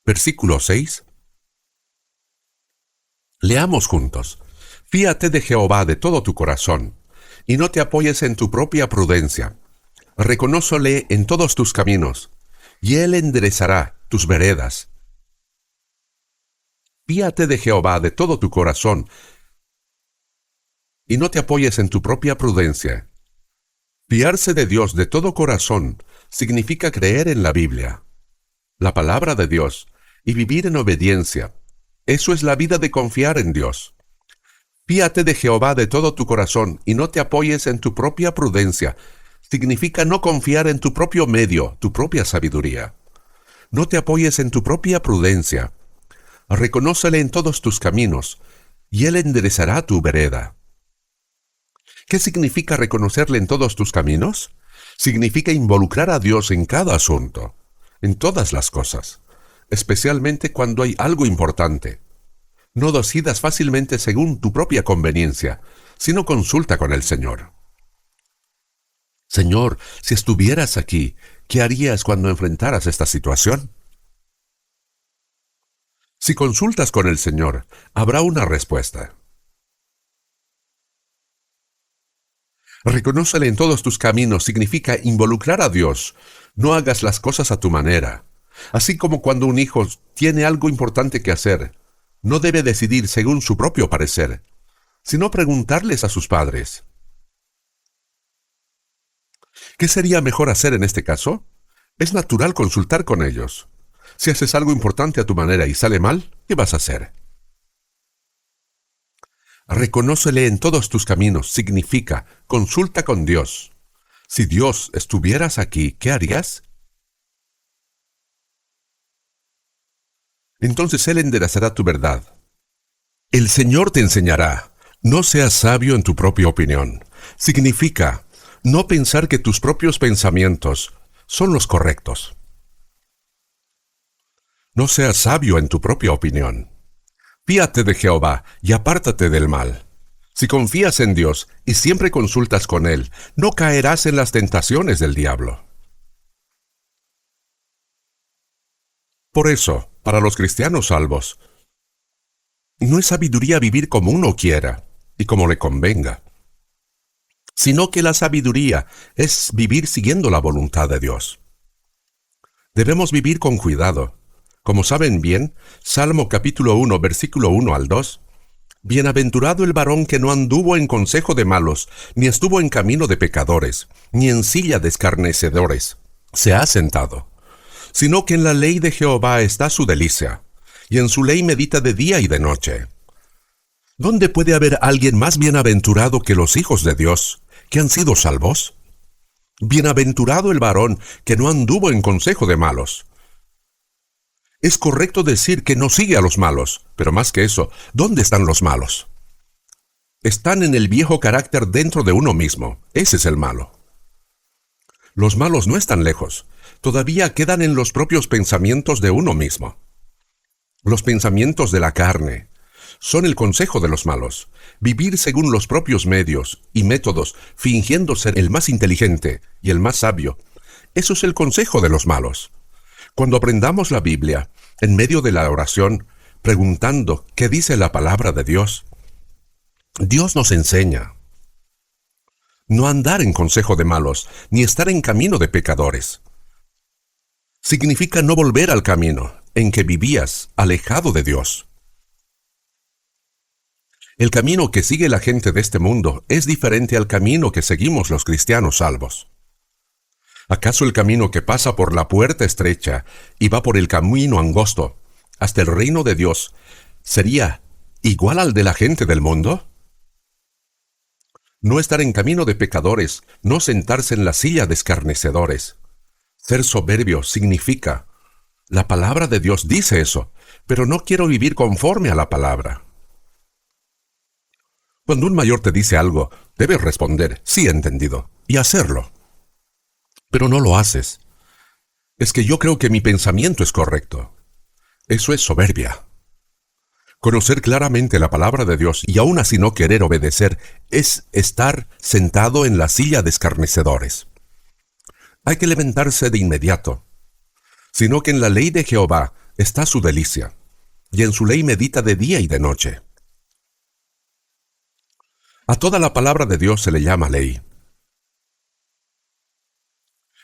Speaker 1: versículo 6. Leamos juntos. Fíate de Jehová de todo tu corazón, y no te apoyes en tu propia prudencia. Reconócele en todos tus caminos, y Él enderezará tus veredas. Fíate de Jehová de todo tu corazón, y no te apoyes en tu propia prudencia. Fiarse de Dios de todo corazón significa creer en la Biblia, la palabra de Dios, y vivir en obediencia. Eso es la vida de confiar en Dios. Fíate de Jehová de todo tu corazón y no te apoyes en tu propia prudencia. Significa no confiar en tu propio medio, tu propia sabiduría. No te apoyes en tu propia prudencia. Reconócele en todos tus caminos, y Él enderezará tu vereda. ¿Qué significa reconocerle en todos tus caminos? Significa involucrar a Dios en cada asunto, en todas las cosas, especialmente cuando hay algo importante. No decidas fácilmente según tu propia conveniencia, sino consulta con el Señor. Señor, si estuvieras aquí, ¿qué harías cuando enfrentaras esta situación? Si consultas con el Señor, habrá una respuesta. Reconócele en todos tus caminos significa involucrar a Dios. No hagas las cosas a tu manera. Así como cuando un hijo tiene algo importante que hacer, no debe decidir según su propio parecer, sino preguntarles a sus padres. ¿Qué sería mejor hacer en este caso? Es natural consultar con ellos. Si haces algo importante a tu manera y sale mal, ¿qué vas a hacer? Reconócele en todos tus caminos significa consulta con Dios. Si Dios estuvieras aquí, ¿qué harías? Entonces Él enderezará tu verdad. El Señor te enseñará. No seas sabio en tu propia opinión. Significa no pensar que tus propios pensamientos son los correctos. No seas sabio en tu propia opinión. Fíate de Jehová y apártate del mal. Si confías en Dios y siempre consultas con Él, no caerás en las tentaciones del diablo. Por eso, para los cristianos salvos, no es sabiduría vivir como uno quiera y como le convenga, sino que la sabiduría es vivir siguiendo la voluntad de Dios. Debemos vivir con cuidado. Como saben bien, Salmo capítulo 1, versículo 1 al 2, Bienaventurado el varón que no anduvo en consejo de malos, ni estuvo en camino de pecadores, ni en silla de escarnecedores se ha sentado, sino que en la ley de Jehová está su delicia, y en su ley medita de día y de noche. ¿Dónde puede haber alguien más bienaventurado que los hijos de Dios, que han sido salvos? Bienaventurado el varón que no anduvo en consejo de malos. Es correcto decir que no sigue a los malos, pero más que eso, ¿dónde están los malos? Están en el viejo carácter dentro de uno mismo. Ese es el malo. Los malos no están lejos. Todavía quedan en los propios pensamientos de uno mismo. Los pensamientos de la carne son el consejo de los malos. Vivir según los propios medios y métodos, fingiendo ser el más inteligente y el más sabio. Eso es el consejo de los malos. Cuando aprendamos la Biblia, en medio de la oración, preguntando qué dice la palabra de Dios, Dios nos enseña. No andar en consejo de malos, ni estar en camino de pecadores. Significa no volver al camino en que vivías, alejado de Dios. El camino que sigue la gente de este mundo es diferente al camino que seguimos los cristianos salvos. ¿Acaso el camino que pasa por la puerta estrecha y va por el camino angosto hasta el reino de Dios sería igual al de la gente del mundo? No estar en camino de pecadores, no sentarse en la silla de escarnecedores. Ser soberbio significa, la palabra de Dios dice eso, pero no quiero vivir conforme a la palabra. Cuando un mayor te dice algo, debes responder, sí, entendido, y hacerlo. Pero no lo haces. Es que yo creo que mi pensamiento es correcto. Eso es soberbia. Conocer claramente la palabra de Dios y aún así no querer obedecer es estar sentado en la silla de escarnecedores. Hay que levantarse de inmediato, sino que en la ley de Jehová está su delicia, y en su ley medita de día y de noche. A toda la palabra de Dios se le llama ley.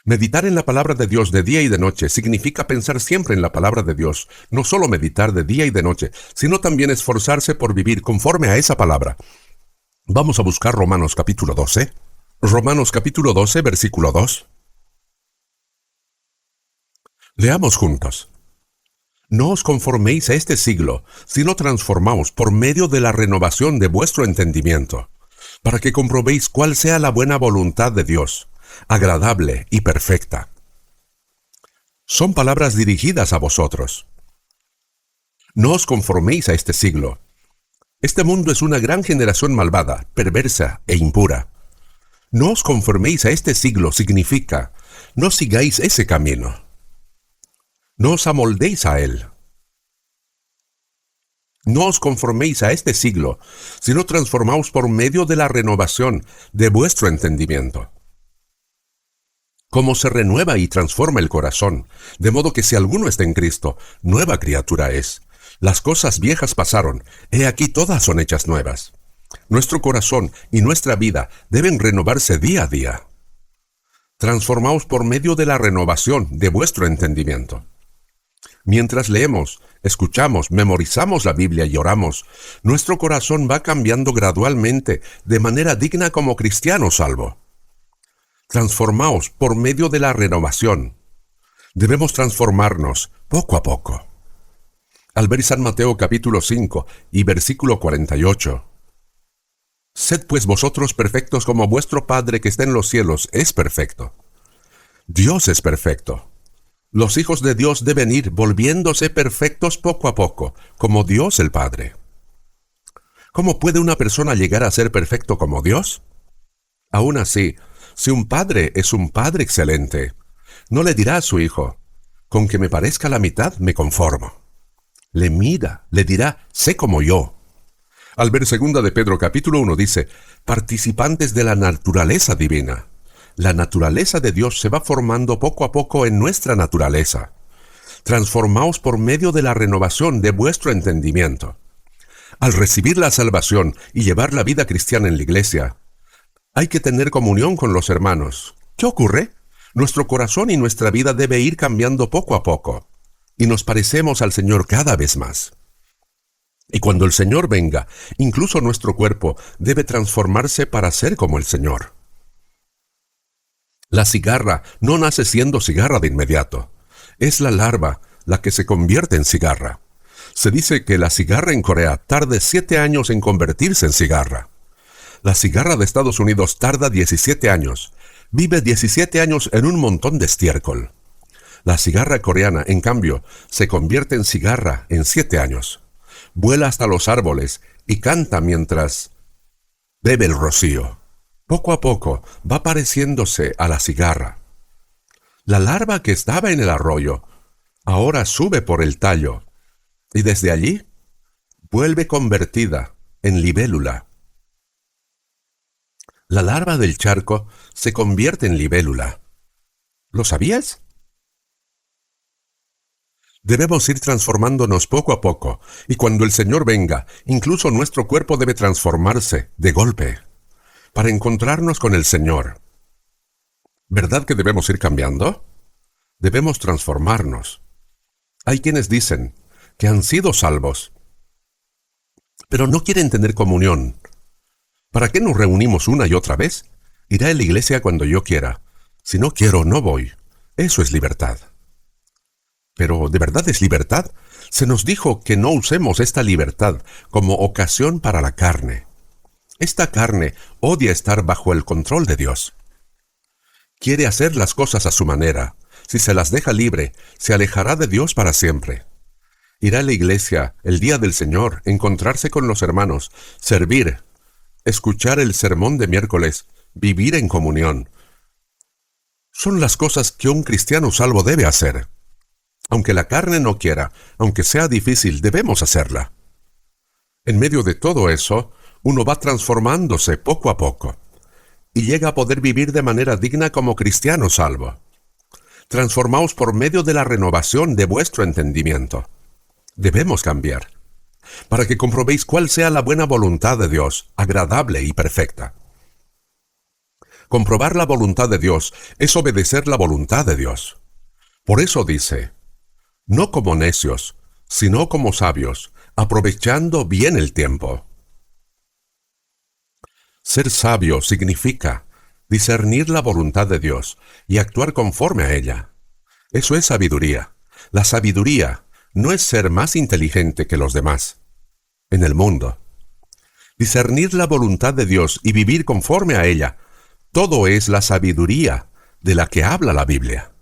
Speaker 1: Meditar en la palabra de Dios de día y de noche significa pensar siempre en la palabra de Dios, no solo meditar de día y de noche, sino también esforzarse por vivir conforme a esa palabra. Vamos a buscar Romanos capítulo 12. Romanos capítulo 12, versículo 2. Leamos juntos. No os conforméis a este siglo, sino transformaos por medio de la renovación de vuestro entendimiento, para que comprobéis cuál sea la buena voluntad de Dios, agradable y perfecta. Son palabras dirigidas a vosotros. No os conforméis a este siglo. Este mundo es una gran generación malvada, perversa e impura. No os conforméis a este siglo significa, no sigáis ese camino. No os amoldéis a él. No os conforméis a este siglo, sino transformaos por medio de la renovación de vuestro entendimiento. Cómo se renueva y transforma el corazón, de modo que si alguno está en Cristo, nueva criatura es. Las cosas viejas pasaron, he aquí todas son hechas nuevas. Nuestro corazón y nuestra vida deben renovarse día a día. Transformaos por medio de la renovación de vuestro entendimiento. Mientras leemos, escuchamos, memorizamos la Biblia y oramos, nuestro corazón va cambiando gradualmente de manera digna como cristiano salvo. Transformaos por medio de la renovación. Debemos transformarnos poco a poco. Al ver San Mateo capítulo 5 y versículo 48. Sed pues vosotros perfectos como vuestro Padre que está en los cielos es perfecto. Dios es perfecto. Los hijos de Dios deben ir volviéndose perfectos poco a poco, como Dios el Padre. ¿Cómo puede una persona llegar a ser perfecto como Dios? Aún así, si un padre es un padre excelente, no le dirá a su hijo, con que me parezca la mitad me conformo. Le mira, le dirá, sé como yo. Al ver 2 de Pedro capítulo 1 dice, participantes de la naturaleza divina. La naturaleza de Dios se va formando poco a poco en nuestra naturaleza. Transformaos por medio de la renovación de vuestro entendimiento. Al recibir la salvación y llevar la vida cristiana en la iglesia, hay que tener comunión con los hermanos. ¿Qué ocurre? Nuestro corazón y nuestra vida debe ir cambiando poco a poco, y nos parecemos al Señor cada vez más. Y cuando el Señor venga, incluso nuestro cuerpo debe transformarse para ser como el Señor. La cigarra no nace siendo cigarra de inmediato. Es la larva la que se convierte en cigarra. Se dice que la cigarra en Corea tarda 7 años en convertirse en cigarra. La cigarra de Estados Unidos tarda 17 años. Vive 17 años en un montón de estiércol. La cigarra coreana, en cambio, se convierte en cigarra en 7 años. Vuela hasta los árboles y canta mientras bebe el rocío. Poco a poco va pareciéndose a la cigarra. La larva que estaba en el arroyo ahora sube por el tallo y desde allí vuelve convertida en libélula. La larva del charco se convierte en libélula. ¿Lo sabías? Debemos ir transformándonos poco a poco, y cuando el Señor venga, incluso nuestro cuerpo debe transformarse de golpe, para encontrarnos con el Señor. ¿Verdad que debemos ir cambiando? Debemos transformarnos. Hay quienes dicen que han sido salvos, pero no quieren tener comunión. ¿Para qué nos reunimos una y otra vez? Iré a la iglesia cuando yo quiera. Si no quiero, no voy. Eso es libertad. Pero, ¿de verdad es libertad? Se nos dijo que no usemos esta libertad como ocasión para la carne. Esta carne odia estar bajo el control de Dios. Quiere hacer las cosas a su manera. Si se las deja libre, se alejará de Dios para siempre. Irá a la iglesia el día del Señor, encontrarse con los hermanos, servir, escuchar el sermón de miércoles, vivir en comunión. Son las cosas que un cristiano salvo debe hacer. Aunque la carne no quiera, aunque sea difícil, debemos hacerla. En medio de todo eso, uno va transformándose poco a poco y llega a poder vivir de manera digna como cristiano salvo. Transformaos por medio de la renovación de vuestro entendimiento. Debemos cambiar, para que comprobéis cuál sea la buena voluntad de Dios, agradable y perfecta. Comprobar la voluntad de Dios es obedecer la voluntad de Dios. Por eso dice, no como necios, sino como sabios, aprovechando bien el tiempo. Ser sabio significa discernir la voluntad de Dios y actuar conforme a ella. Eso es sabiduría. La sabiduría no es ser más inteligente que los demás en el mundo. Discernir la voluntad de Dios y vivir conforme a ella, todo es la sabiduría de la que habla la Biblia.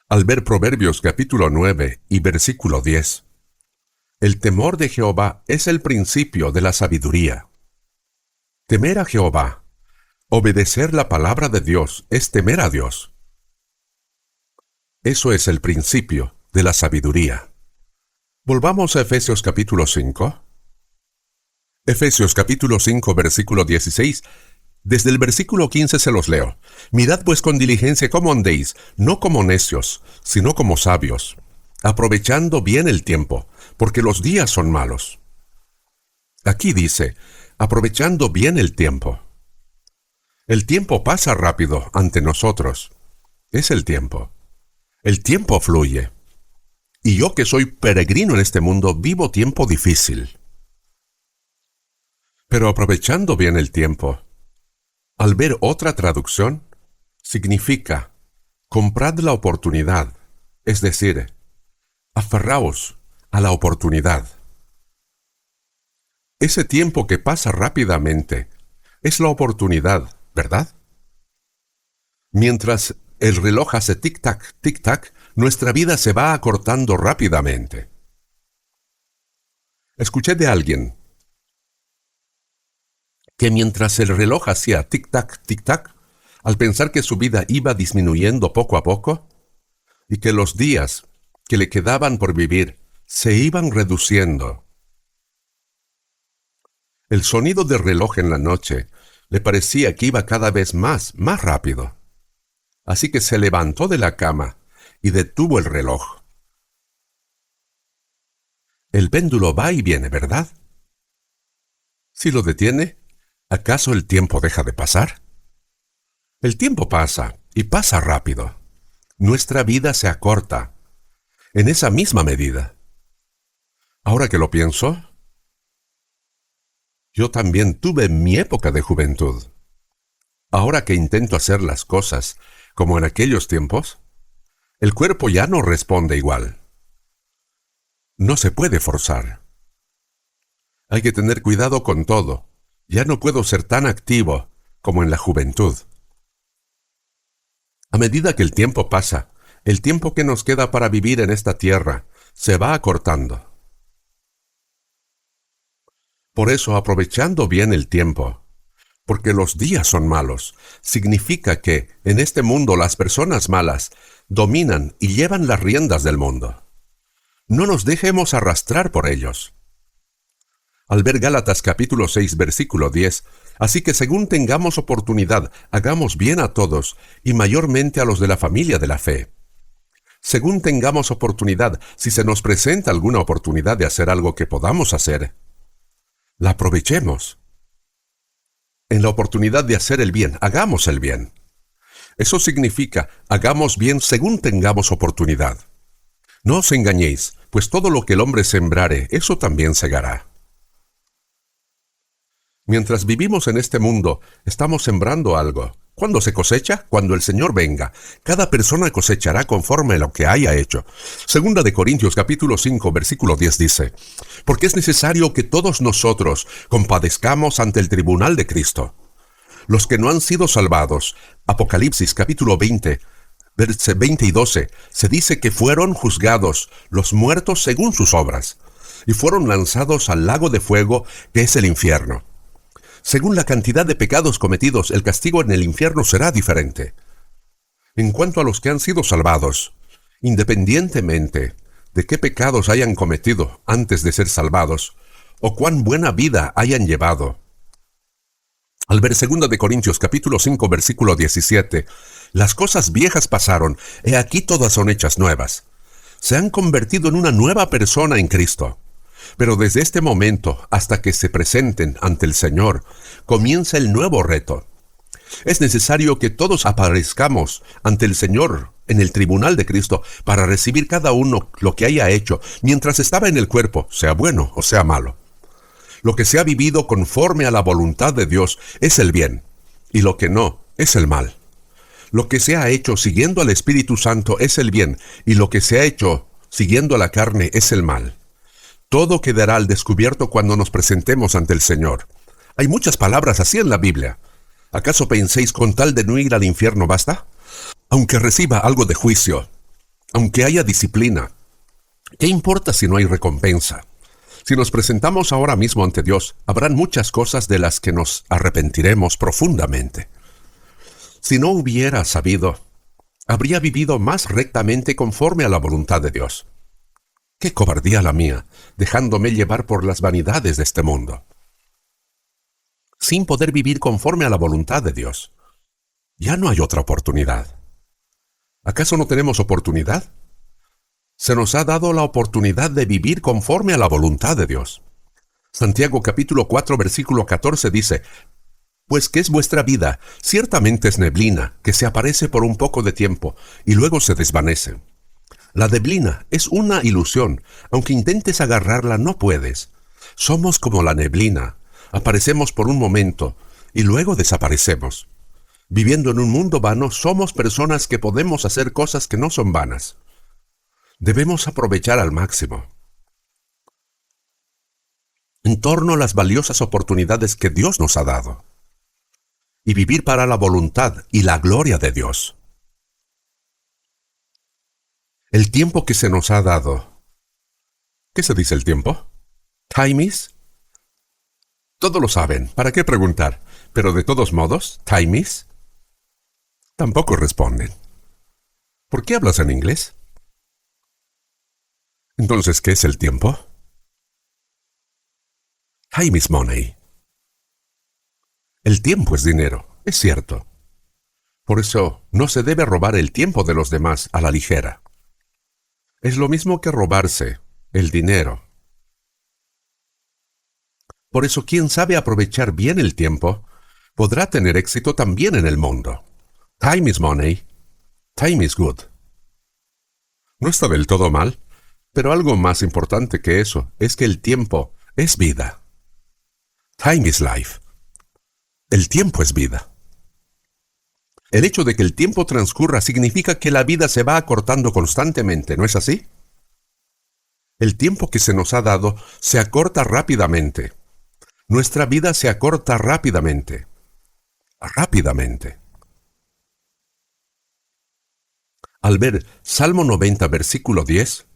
Speaker 1: Al ver Proverbios capítulo 9 y versículo 10, el temor de Jehová es el principio de la sabiduría. Temer a Jehová, obedecer la palabra de Dios, es temer a Dios. Eso es el principio de la sabiduría. Volvamos a Efesios capítulo 5. Efesios capítulo 5, versículo 16. Desde el versículo 15 se los leo. Mirad pues con diligencia cómo andéis, no como necios, sino como sabios, aprovechando bien el tiempo, porque los días son malos. Aquí dice, aprovechando bien el tiempo. El tiempo pasa rápido ante nosotros. Es el tiempo. El tiempo fluye. Y yo que soy peregrino en este mundo, vivo tiempo difícil. Pero aprovechando bien el tiempo, al ver otra traducción, significa comprad la oportunidad, es decir, aferraos a la oportunidad. Ese tiempo que pasa rápidamente es la oportunidad, ¿verdad? Mientras el reloj hace tic-tac, tic-tac, nuestra vida se va acortando rápidamente. Escuché de alguien que mientras el reloj hacía tic-tac, tic-tac, al pensar que su vida iba disminuyendo poco a poco, y que los días que le quedaban por vivir se iban reduciendo. El sonido del reloj en la noche le parecía que iba cada vez más rápido. Así que se levantó de la cama y detuvo el reloj. El péndulo va y viene, ¿verdad? Si lo detiene, ¿acaso el tiempo deja de pasar? El tiempo pasa, y pasa rápido. Nuestra vida se acorta, en esa misma medida. Ahora que lo pienso, yo también tuve mi época de juventud. Ahora que intento hacer las cosas como en aquellos tiempos, el cuerpo ya no responde igual. No se puede forzar. Hay que tener cuidado con todo. Ya no puedo ser tan activo como en la juventud. A medida que el tiempo pasa, el tiempo que nos queda para vivir en esta tierra se va acortando. Por eso, aprovechando bien el tiempo, porque los días son malos, significa que en este mundo las personas malas dominan y llevan las riendas del mundo. No nos dejemos arrastrar por ellos. Al ver Gálatas capítulo 6, versículo 10, así que según tengamos oportunidad, hagamos bien a todos, y mayormente a los de la familia de la fe. Según tengamos oportunidad, si se nos presenta alguna oportunidad de hacer algo que podamos hacer, la aprovechemos. En la oportunidad de hacer el bien, hagamos el bien. Eso significa, hagamos bien según tengamos oportunidad. No os engañéis, pues todo lo que el hombre sembrare, eso también segará. Mientras vivimos en este mundo, estamos sembrando algo. ¿Cuándo se cosecha? Cuando el Señor venga. Cada persona cosechará conforme a lo que haya hecho. Segunda de Corintios capítulo 5, versículo 10 dice, porque es necesario que todos nosotros compadezcamos ante el tribunal de Cristo. Los que no han sido salvados, Apocalipsis capítulo 20, verse 20 y 12, se dice que fueron juzgados los muertos según sus obras, y fueron lanzados al lago de fuego que es el infierno. Según la cantidad de pecados cometidos, el castigo en el infierno será diferente. En cuanto a los que han sido salvados, independientemente de qué pecados hayan cometido antes de ser salvados, o cuán buena vida hayan llevado, al ver 2 de Corintios capítulo 5, versículo 17, las cosas viejas pasaron, he aquí todas son hechas nuevas. Se han convertido en una nueva persona en Cristo. Pero desde este momento hasta que se presenten ante el Señor, comienza el nuevo reto. Es necesario que todos aparezcamos ante el Señor en el tribunal de Cristo para recibir cada uno lo que haya hecho mientras estaba en el cuerpo, sea bueno o sea malo. Lo que se ha vivido conforme a la voluntad de Dios es el bien, y lo que no es el mal. Lo que se ha hecho siguiendo al Espíritu Santo es el bien, y lo que se ha hecho siguiendo a la carne es el mal. Todo quedará al descubierto cuando nos presentemos ante el Señor. Hay muchas palabras así en la Biblia. ¿Acaso penséis con tal de no ir al infierno basta? Aunque reciba algo de juicio, aunque haya disciplina, ¿qué importa si no hay recompensa? Si nos presentamos ahora mismo ante Dios, habrán muchas cosas de las que nos arrepentiremos profundamente. Si no hubiera sabido, habría vivido más rectamente conforme a la voluntad de Dios. ¡Qué cobardía la mía, dejándome llevar por las vanidades de este mundo! Sin poder vivir conforme a la voluntad de Dios. Ya no hay otra oportunidad. ¿Acaso no tenemos oportunidad? Se nos ha dado la oportunidad de vivir conforme a la voluntad de Dios. Santiago capítulo 4, versículo 14 dice, pues ¿qué es vuestra vida? Ciertamente es neblina, que se aparece por un poco de tiempo, y luego se desvanece. La neblina es una ilusión, aunque intentes agarrarla no puedes. Somos como la neblina, aparecemos por un momento y luego desaparecemos. Viviendo en un mundo vano, somos personas que podemos hacer cosas que no son vanas. Debemos aprovechar al máximo. En torno a las valiosas oportunidades que Dios nos ha dado. Y vivir para la voluntad y la gloria de Dios. El tiempo que se nos ha dado. ¿Qué se dice el tiempo? ¿Time is? Todos lo saben, ¿para qué preguntar? Pero de todos modos, ¿time is? Tampoco responden. ¿Por qué hablas en inglés? Entonces, ¿qué es el tiempo? Time is money. El tiempo es dinero, es cierto. Por eso, no se debe robar el tiempo de los demás a la ligera. Es lo mismo que robarse el dinero. Por eso, quien sabe aprovechar bien el tiempo, podrá tener éxito también en el mundo. Time is money. Time is good. No está del todo mal, pero algo más importante que eso es que el tiempo es vida. Time is life. El tiempo es vida. El hecho de que el tiempo transcurra significa que la vida se va acortando constantemente, ¿no es así? El tiempo que se nos ha dado se acorta rápidamente. Nuestra vida se acorta rápidamente. Rápidamente. al ver Salmo 90, versículo 10,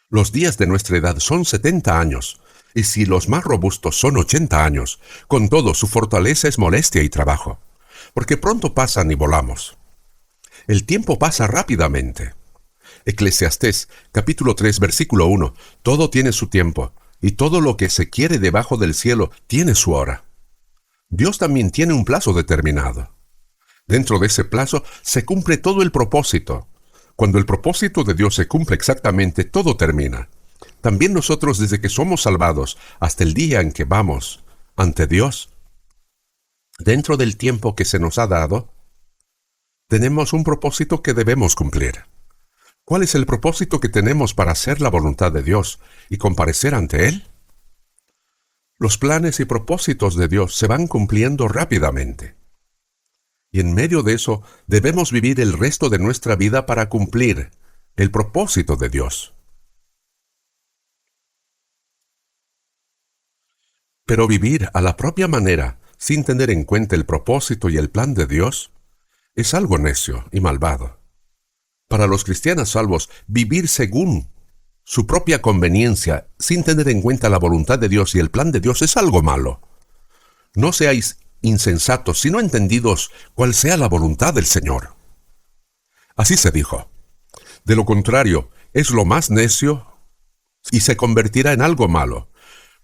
Speaker 1: los días de nuestra edad son 70 años, y si los más robustos son 80 años, con todo su fortaleza es molestia y trabajo, porque pronto pasan y volamos. El tiempo pasa rápidamente. Eclesiastés, capítulo 3, versículo 1, todo tiene su tiempo, y todo lo que se quiere debajo del cielo tiene su hora. Dios también tiene un plazo determinado. Dentro de ese plazo se cumple todo el propósito. Cuando el propósito de Dios se cumple exactamente, todo termina. También nosotros, desde que somos salvados hasta el día en que vamos ante Dios, dentro del tiempo que se nos ha dado, tenemos un propósito que debemos cumplir. ¿Cuál es el propósito que tenemos para hacer la voluntad de Dios y comparecer ante Él? Los planes y propósitos de Dios se van cumpliendo rápidamente. Y en medio de eso debemos vivir el resto de nuestra vida para cumplir el propósito de Dios. Pero vivir a la propia manera, sin tener en cuenta el propósito y el plan de Dios, es algo necio y malvado. Para los cristianos salvos, vivir según su propia conveniencia, sin tener en cuenta la voluntad de Dios y el plan de Dios, es algo malo. No seáis insensatos, sino entendidos cuál sea la voluntad del Señor. Así se dijo. De lo contrario, es lo más necio y se convertirá en algo malo.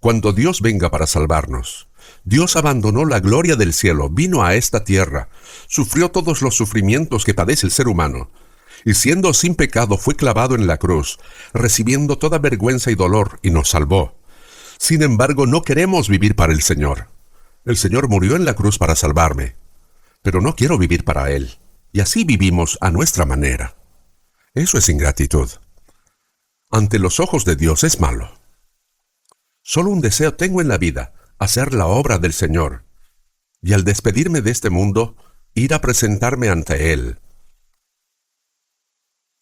Speaker 1: Cuando Dios venga para salvarnos, Dios abandonó la gloria del cielo, vino a esta tierra, sufrió todos los sufrimientos que padece el ser humano, y siendo sin pecado fue clavado en la cruz, recibiendo toda vergüenza y dolor, y nos salvó. Sin embargo, no queremos vivir para el Señor. El Señor murió en la cruz para salvarme, pero no quiero vivir para Él, y así vivimos a nuestra manera. Eso es ingratitud. Ante los ojos de Dios es malo. Solo un deseo tengo en la vida, hacer la obra del Señor, y al despedirme de este mundo, ir a presentarme ante Él.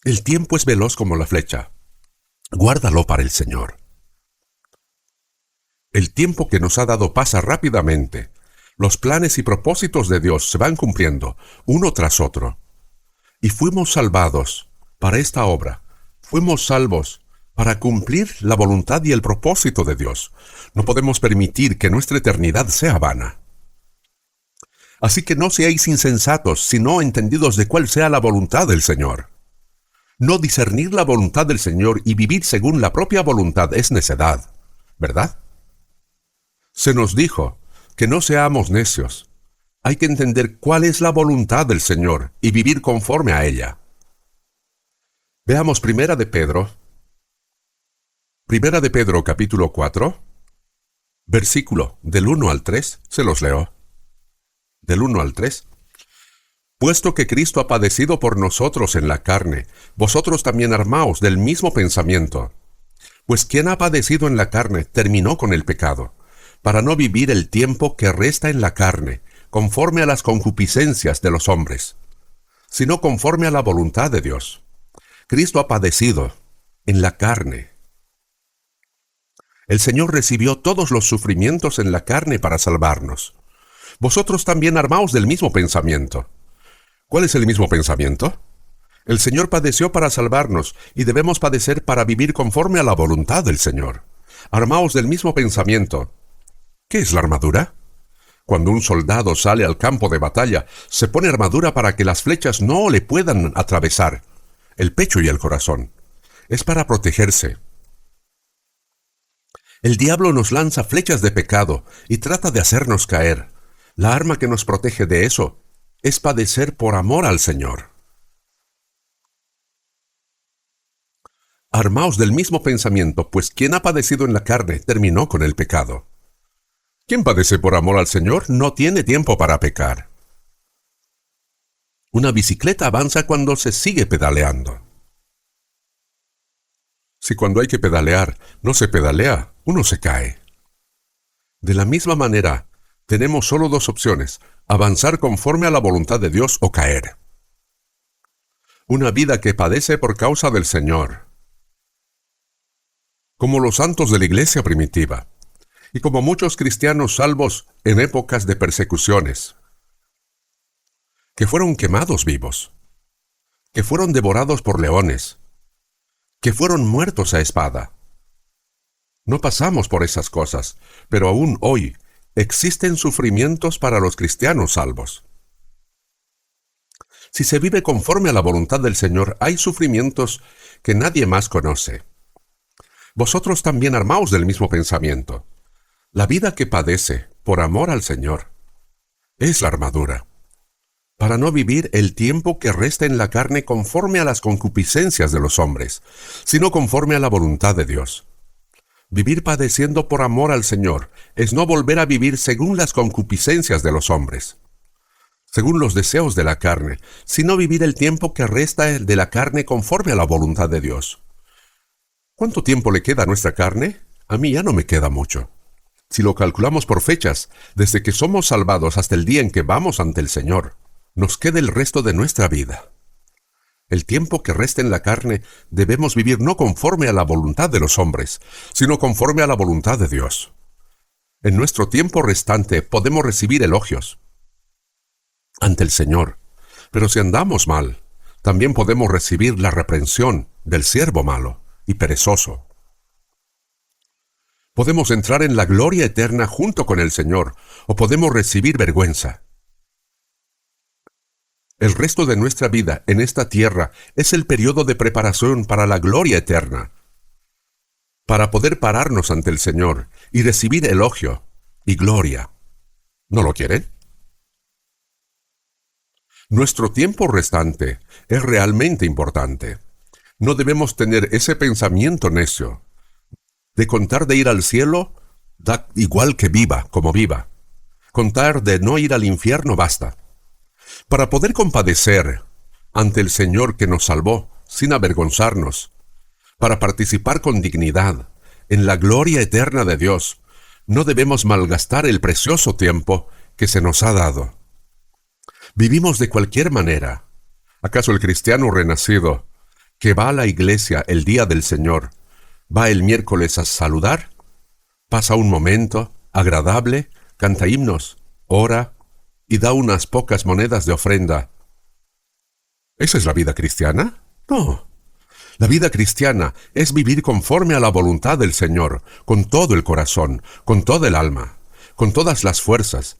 Speaker 1: El tiempo es veloz como la flecha. Guárdalo para el Señor. El tiempo que nos ha dado pasa rápidamente. Los planes y propósitos de Dios se van cumpliendo, uno tras otro. Y fuimos salvados para esta obra. Fuimos salvos para cumplir la voluntad y el propósito de Dios. No podemos permitir que nuestra eternidad sea vana. Así que no seáis insensatos, sino entendidos de cuál sea la voluntad del Señor. No discernir la voluntad del Señor y vivir según la propia voluntad es necedad, ¿verdad? Se nos dijo que no seamos necios. Hay que entender cuál es la voluntad del Señor y vivir conforme a ella. Veamos Primera de Pedro capítulo 4, versículo del 1 al 3, se los leo. Del 1 al 3. Puesto que Cristo ha padecido por nosotros en la carne, vosotros también armaos del mismo pensamiento. Pues quien ha padecido en la carne terminó con el pecado, para no vivir el tiempo que resta en la carne, conforme a las concupiscencias de los hombres, sino conforme a la voluntad de Dios. Cristo ha padecido en la carne. El Señor recibió todos los sufrimientos en la carne para salvarnos. Vosotros también armaos del mismo pensamiento. ¿Cuál es el mismo pensamiento? El Señor padeció para salvarnos y debemos padecer para vivir conforme a la voluntad del Señor. Armaos del mismo pensamiento. ¿Qué es la armadura? Cuando un soldado sale al campo de batalla, se pone armadura para que las flechas no le puedan atravesar el pecho y el corazón. Es para protegerse. El diablo nos lanza flechas de pecado y trata de hacernos caer. La arma que nos protege de eso es padecer por amor al Señor. Armaos del mismo pensamiento, pues quien ha padecido en la carne terminó con el pecado. Quien padece por amor al Señor no tiene tiempo para pecar. Una bicicleta avanza cuando se sigue pedaleando. Si cuando hay que pedalear no se pedalea, uno se cae. De la misma manera, tenemos solo dos opciones: avanzar conforme a la voluntad de Dios o caer. Una vida que padece por causa del Señor. Como los santos de la iglesia primitiva, y como muchos cristianos salvos en épocas de persecuciones, que fueron quemados vivos. que fueron devorados por leones, que fueron muertos a espada. No pasamos por esas cosas, pero aún hoy existen sufrimientos para los cristianos salvos. Si se vive conforme a la voluntad del Señor, hay sufrimientos que nadie más conoce. Vosotros también armaos del mismo pensamiento. La vida que padece por amor al Señor es la armadura, para no vivir el tiempo que resta en la carne conforme a las concupiscencias de los hombres, sino conforme a la voluntad de Dios. Vivir padeciendo por amor al Señor es no volver a vivir según las concupiscencias de los hombres, según los deseos de la carne, sino vivir el tiempo que resta de la carne conforme a la voluntad de Dios. ¿Cuánto tiempo le queda a nuestra carne? A mí ya no me queda mucho. Si lo calculamos por fechas, desde que somos salvados hasta el día en que vamos ante el Señor, nos queda el resto de nuestra vida. El tiempo que resta en la carne debemos vivir no conforme a la voluntad de los hombres, sino conforme a la voluntad de Dios. En nuestro tiempo restante podemos recibir elogios ante el Señor, pero si andamos mal, también podemos recibir la reprensión del siervo malo y perezoso. Podemos entrar en la gloria eterna junto con el Señor, o podemos recibir vergüenza. El resto de nuestra vida en esta tierra es el periodo de preparación para la gloria eterna, para poder pararnos ante el Señor y recibir elogio y gloria. ¿No lo quieren? Nuestro tiempo restante es realmente importante. No debemos tener ese pensamiento necio de contar de ir al cielo, da igual que viva como viva. Contar de no ir al infierno basta. Para poder compadecer ante el Señor que nos salvó sin avergonzarnos, para participar con dignidad en la gloria eterna de Dios, no debemos malgastar el precioso tiempo que se nos ha dado. Vivimos de cualquier manera. ¿Acaso el cristiano renacido que va a la iglesia el día del Señor, va el miércoles a saludar, pasa un momento agradable, canta himnos, ora y da unas pocas monedas de ofrenda? ¿Esa es la vida cristiana? No. La vida cristiana es vivir conforme a la voluntad del Señor, con todo el corazón, con toda el alma, con todas las fuerzas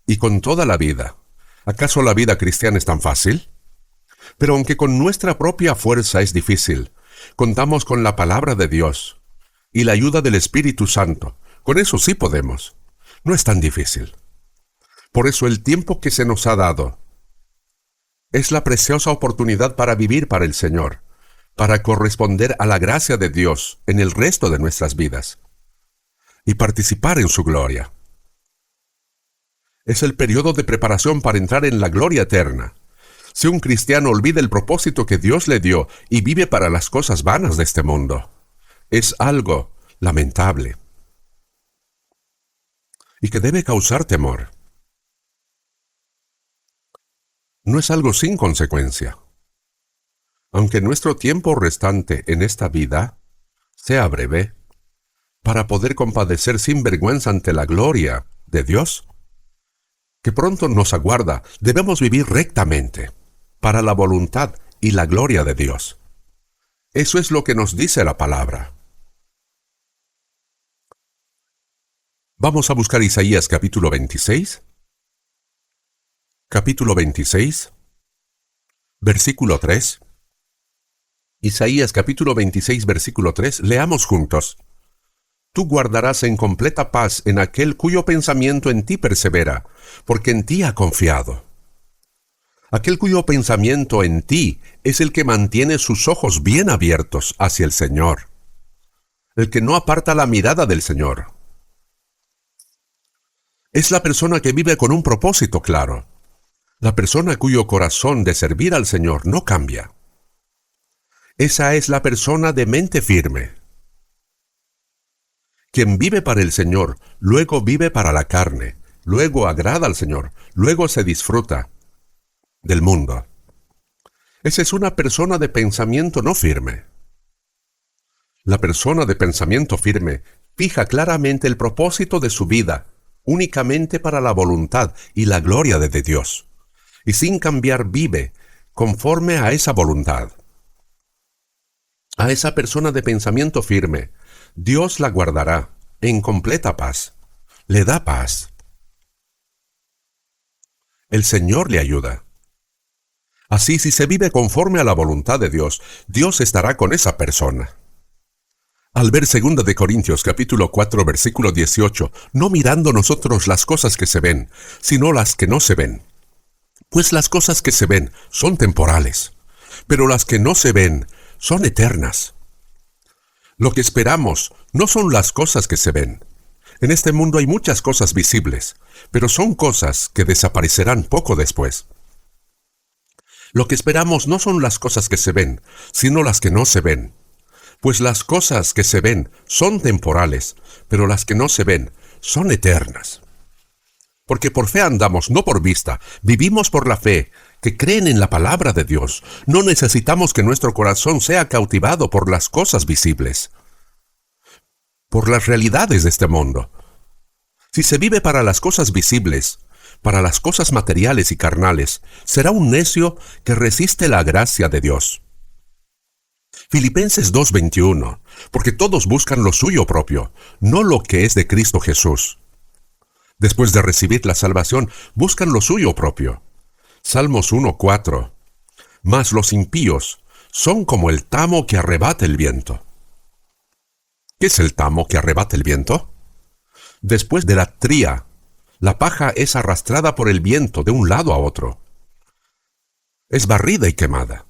Speaker 1: y con toda la vida. ¿Acaso la vida cristiana es tan fácil? Pero aunque con nuestra propia fuerza es difícil, contamos con la palabra de Dios y la ayuda del Espíritu Santo. Con eso sí podemos. No es tan difícil. Por eso el tiempo que se nos ha dado es la preciosa oportunidad para vivir para el Señor, para corresponder a la gracia de Dios en el resto de nuestras vidas y participar en su gloria. Es el periodo de preparación para entrar en la gloria eterna. Si un cristiano olvida el propósito que Dios le dio y vive para las cosas vanas de este mundo, es algo lamentable y que debe causar temor. No es algo sin consecuencia. Aunque nuestro tiempo restante en esta vida sea breve, para poder compadecer sin vergüenza ante la gloria de Dios, que pronto nos aguarda, debemos vivir rectamente, para la voluntad y la gloria de Dios. Eso es lo que nos dice la palabra. Vamos a buscar Isaías capítulo 26. Capítulo 26, versículo 3. Isaías capítulo 26, versículo 3. Leamos juntos. Tú guardarás en completa paz en aquel cuyo pensamiento en ti persevera, porque en ti ha confiado. Aquel cuyo pensamiento en ti es el que mantiene sus ojos bien abiertos hacia el Señor, el que no aparta la mirada del Señor. Es la persona que vive con un propósito claro, la persona cuyo corazón de servir al Señor no cambia. Esa es la persona de mente firme. Quien vive para el Señor, luego vive para la carne, luego agrada al Señor, luego se disfruta del mundo. Esa es una persona de pensamiento no firme. La persona de pensamiento firme fija claramente el propósito de su vida, únicamente para la voluntad y la gloria de Dios, y sin cambiar vive conforme a esa voluntad. A esa persona de pensamiento firme, Dios la guardará en completa paz. Le da paz. El Señor le ayuda. Así, si se vive conforme a la voluntad de Dios, Dios estará con esa persona. Al ver 2 de Corintios capítulo 4 versículo 18, no mirando nosotros las cosas que se ven, sino las que no se ven. Pues las cosas que se ven son temporales, pero las que no se ven son eternas. Lo que esperamos no son las cosas que se ven. En este mundo hay muchas cosas visibles, pero son cosas que desaparecerán poco después. Lo que esperamos no son las cosas que se ven, sino las que no se ven. Pues las cosas que se ven son temporales, pero las que no se ven son eternas. Porque por fe andamos, no por vista, vivimos por la fe, que creen en la palabra de Dios. No necesitamos que nuestro corazón sea cautivado por las cosas visibles, por las realidades de este mundo. Si se vive para las cosas visibles, para las cosas materiales y carnales, será un necio que resiste la gracia de Dios. Filipenses 2:21, porque todos buscan lo suyo propio, no lo que es de Cristo Jesús. Después de recibir la salvación, buscan lo suyo propio. Salmos 1:4, mas los impíos son como el tamo que arrebata el viento. ¿Qué es el tamo que arrebata el viento? Después de la tría, la paja es arrastrada por el viento de un lado a otro. Es barrida y quemada,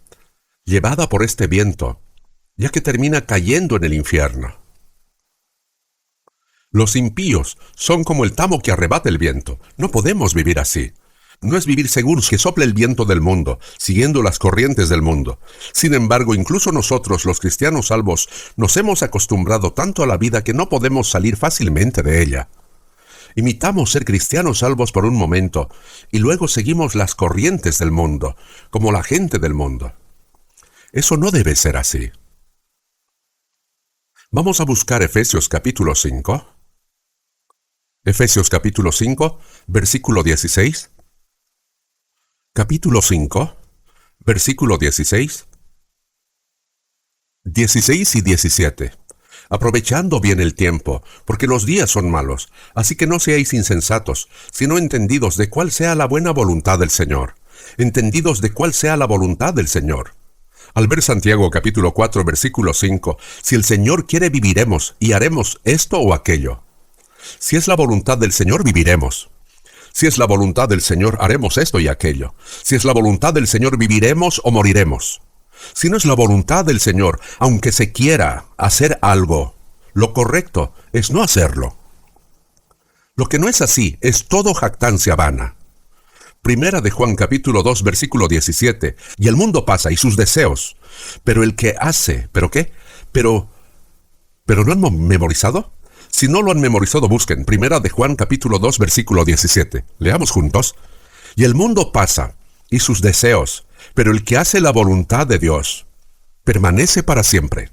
Speaker 1: llevada por este viento, ya que termina cayendo en el infierno. Los impíos son como el tamo que arrebata el viento. No podemos vivir así. No es vivir según que sople el viento del mundo, siguiendo las corrientes del mundo. Sin embargo, incluso nosotros, los cristianos salvos, nos hemos acostumbrado tanto a la vida que no podemos salir fácilmente de ella. Imitamos ser cristianos salvos por un momento, y luego seguimos las corrientes del mundo, como la gente del mundo. Eso no debe ser así. Vamos a buscar Efesios capítulo 5. Efesios capítulo 5, versículo 16. Capítulo 5, versículo 16. 16 y 17. Aprovechando bien el tiempo, porque los días son malos, así que no seáis insensatos, sino entendidos de cuál sea la buena voluntad del Señor. Entendidos de cuál sea la voluntad del Señor. Al ver Santiago capítulo 4 versículo 5, si el Señor quiere viviremos y haremos esto o aquello. Si es la voluntad del Señor viviremos. Si es la voluntad del Señor haremos esto y aquello. Si es la voluntad del Señor viviremos o moriremos. Si no es la voluntad del Señor, aunque se quiera hacer algo, lo correcto es no hacerlo. Lo que no es así es todo jactancia vana. Primera de Juan capítulo 2 versículo 17, y el mundo pasa y sus deseos, pero el que hace, ¿pero qué? ¿Pero no han memorizado? Si no lo han memorizado, busquen Primera de Juan capítulo 2 versículo 17. Leamos juntos. Y el mundo pasa y sus deseos, pero el que hace la voluntad de Dios permanece para siempre.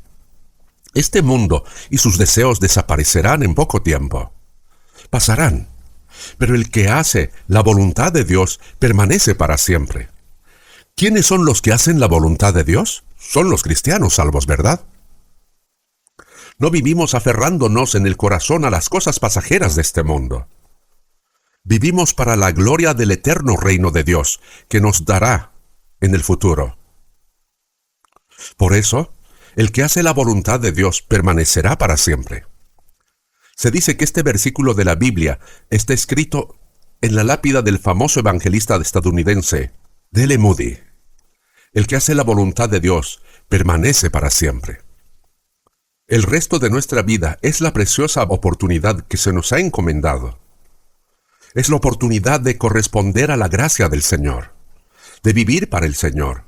Speaker 1: Este mundo y sus deseos desaparecerán en poco tiempo. Pasarán. Pero el que hace la voluntad de Dios permanece para siempre. ¿Quiénes son los que hacen la voluntad de Dios? Son los cristianos salvos, ¿verdad? No vivimos aferrándonos en el corazón a las cosas pasajeras de este mundo. Vivimos para la gloria del eterno reino de Dios, que nos dará en el futuro. Por eso, el que hace la voluntad de Dios permanecerá para siempre. Se dice que este versículo de la Biblia está escrito en la lápida del famoso evangelista estadounidense, D.L. Moody. El que hace la voluntad de Dios permanece para siempre. El resto de nuestra vida es la preciosa oportunidad que se nos ha encomendado. Es la oportunidad de corresponder a la gracia del Señor, de vivir para el Señor.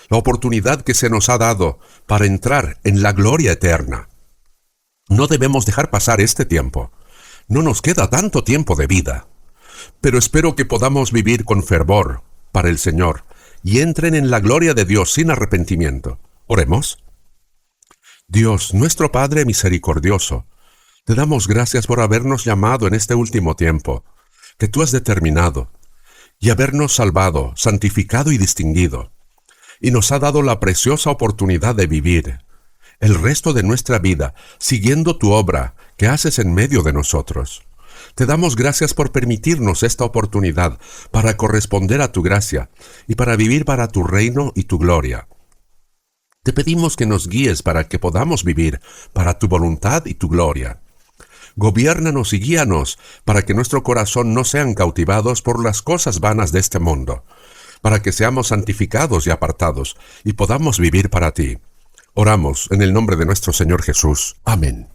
Speaker 1: La oportunidad que se nos ha dado para entrar en la gloria eterna. No debemos dejar pasar este tiempo. No nos queda tanto tiempo de vida. Pero espero que podamos vivir con fervor para el Señor y entren en la gloria de Dios sin arrepentimiento. Oremos. Dios, nuestro Padre misericordioso, te damos gracias por habernos llamado en este último tiempo, que tú has determinado, y habernos salvado, santificado y distinguido. y nos ha dado la preciosa oportunidad de vivir el resto de nuestra vida siguiendo tu obra que haces en medio de nosotros. Te damos gracias por permitirnos esta oportunidad para corresponder a tu gracia y para vivir para tu reino y tu gloria. Te pedimos que nos guíes para que podamos vivir para tu voluntad y tu gloria. Gobiérnanos y guíanos para que nuestro corazón no sean cautivados por las cosas vanas de este mundo, para que seamos santificados y apartados y podamos vivir para ti. Oramos en el nombre de nuestro Señor Jesús. Amén.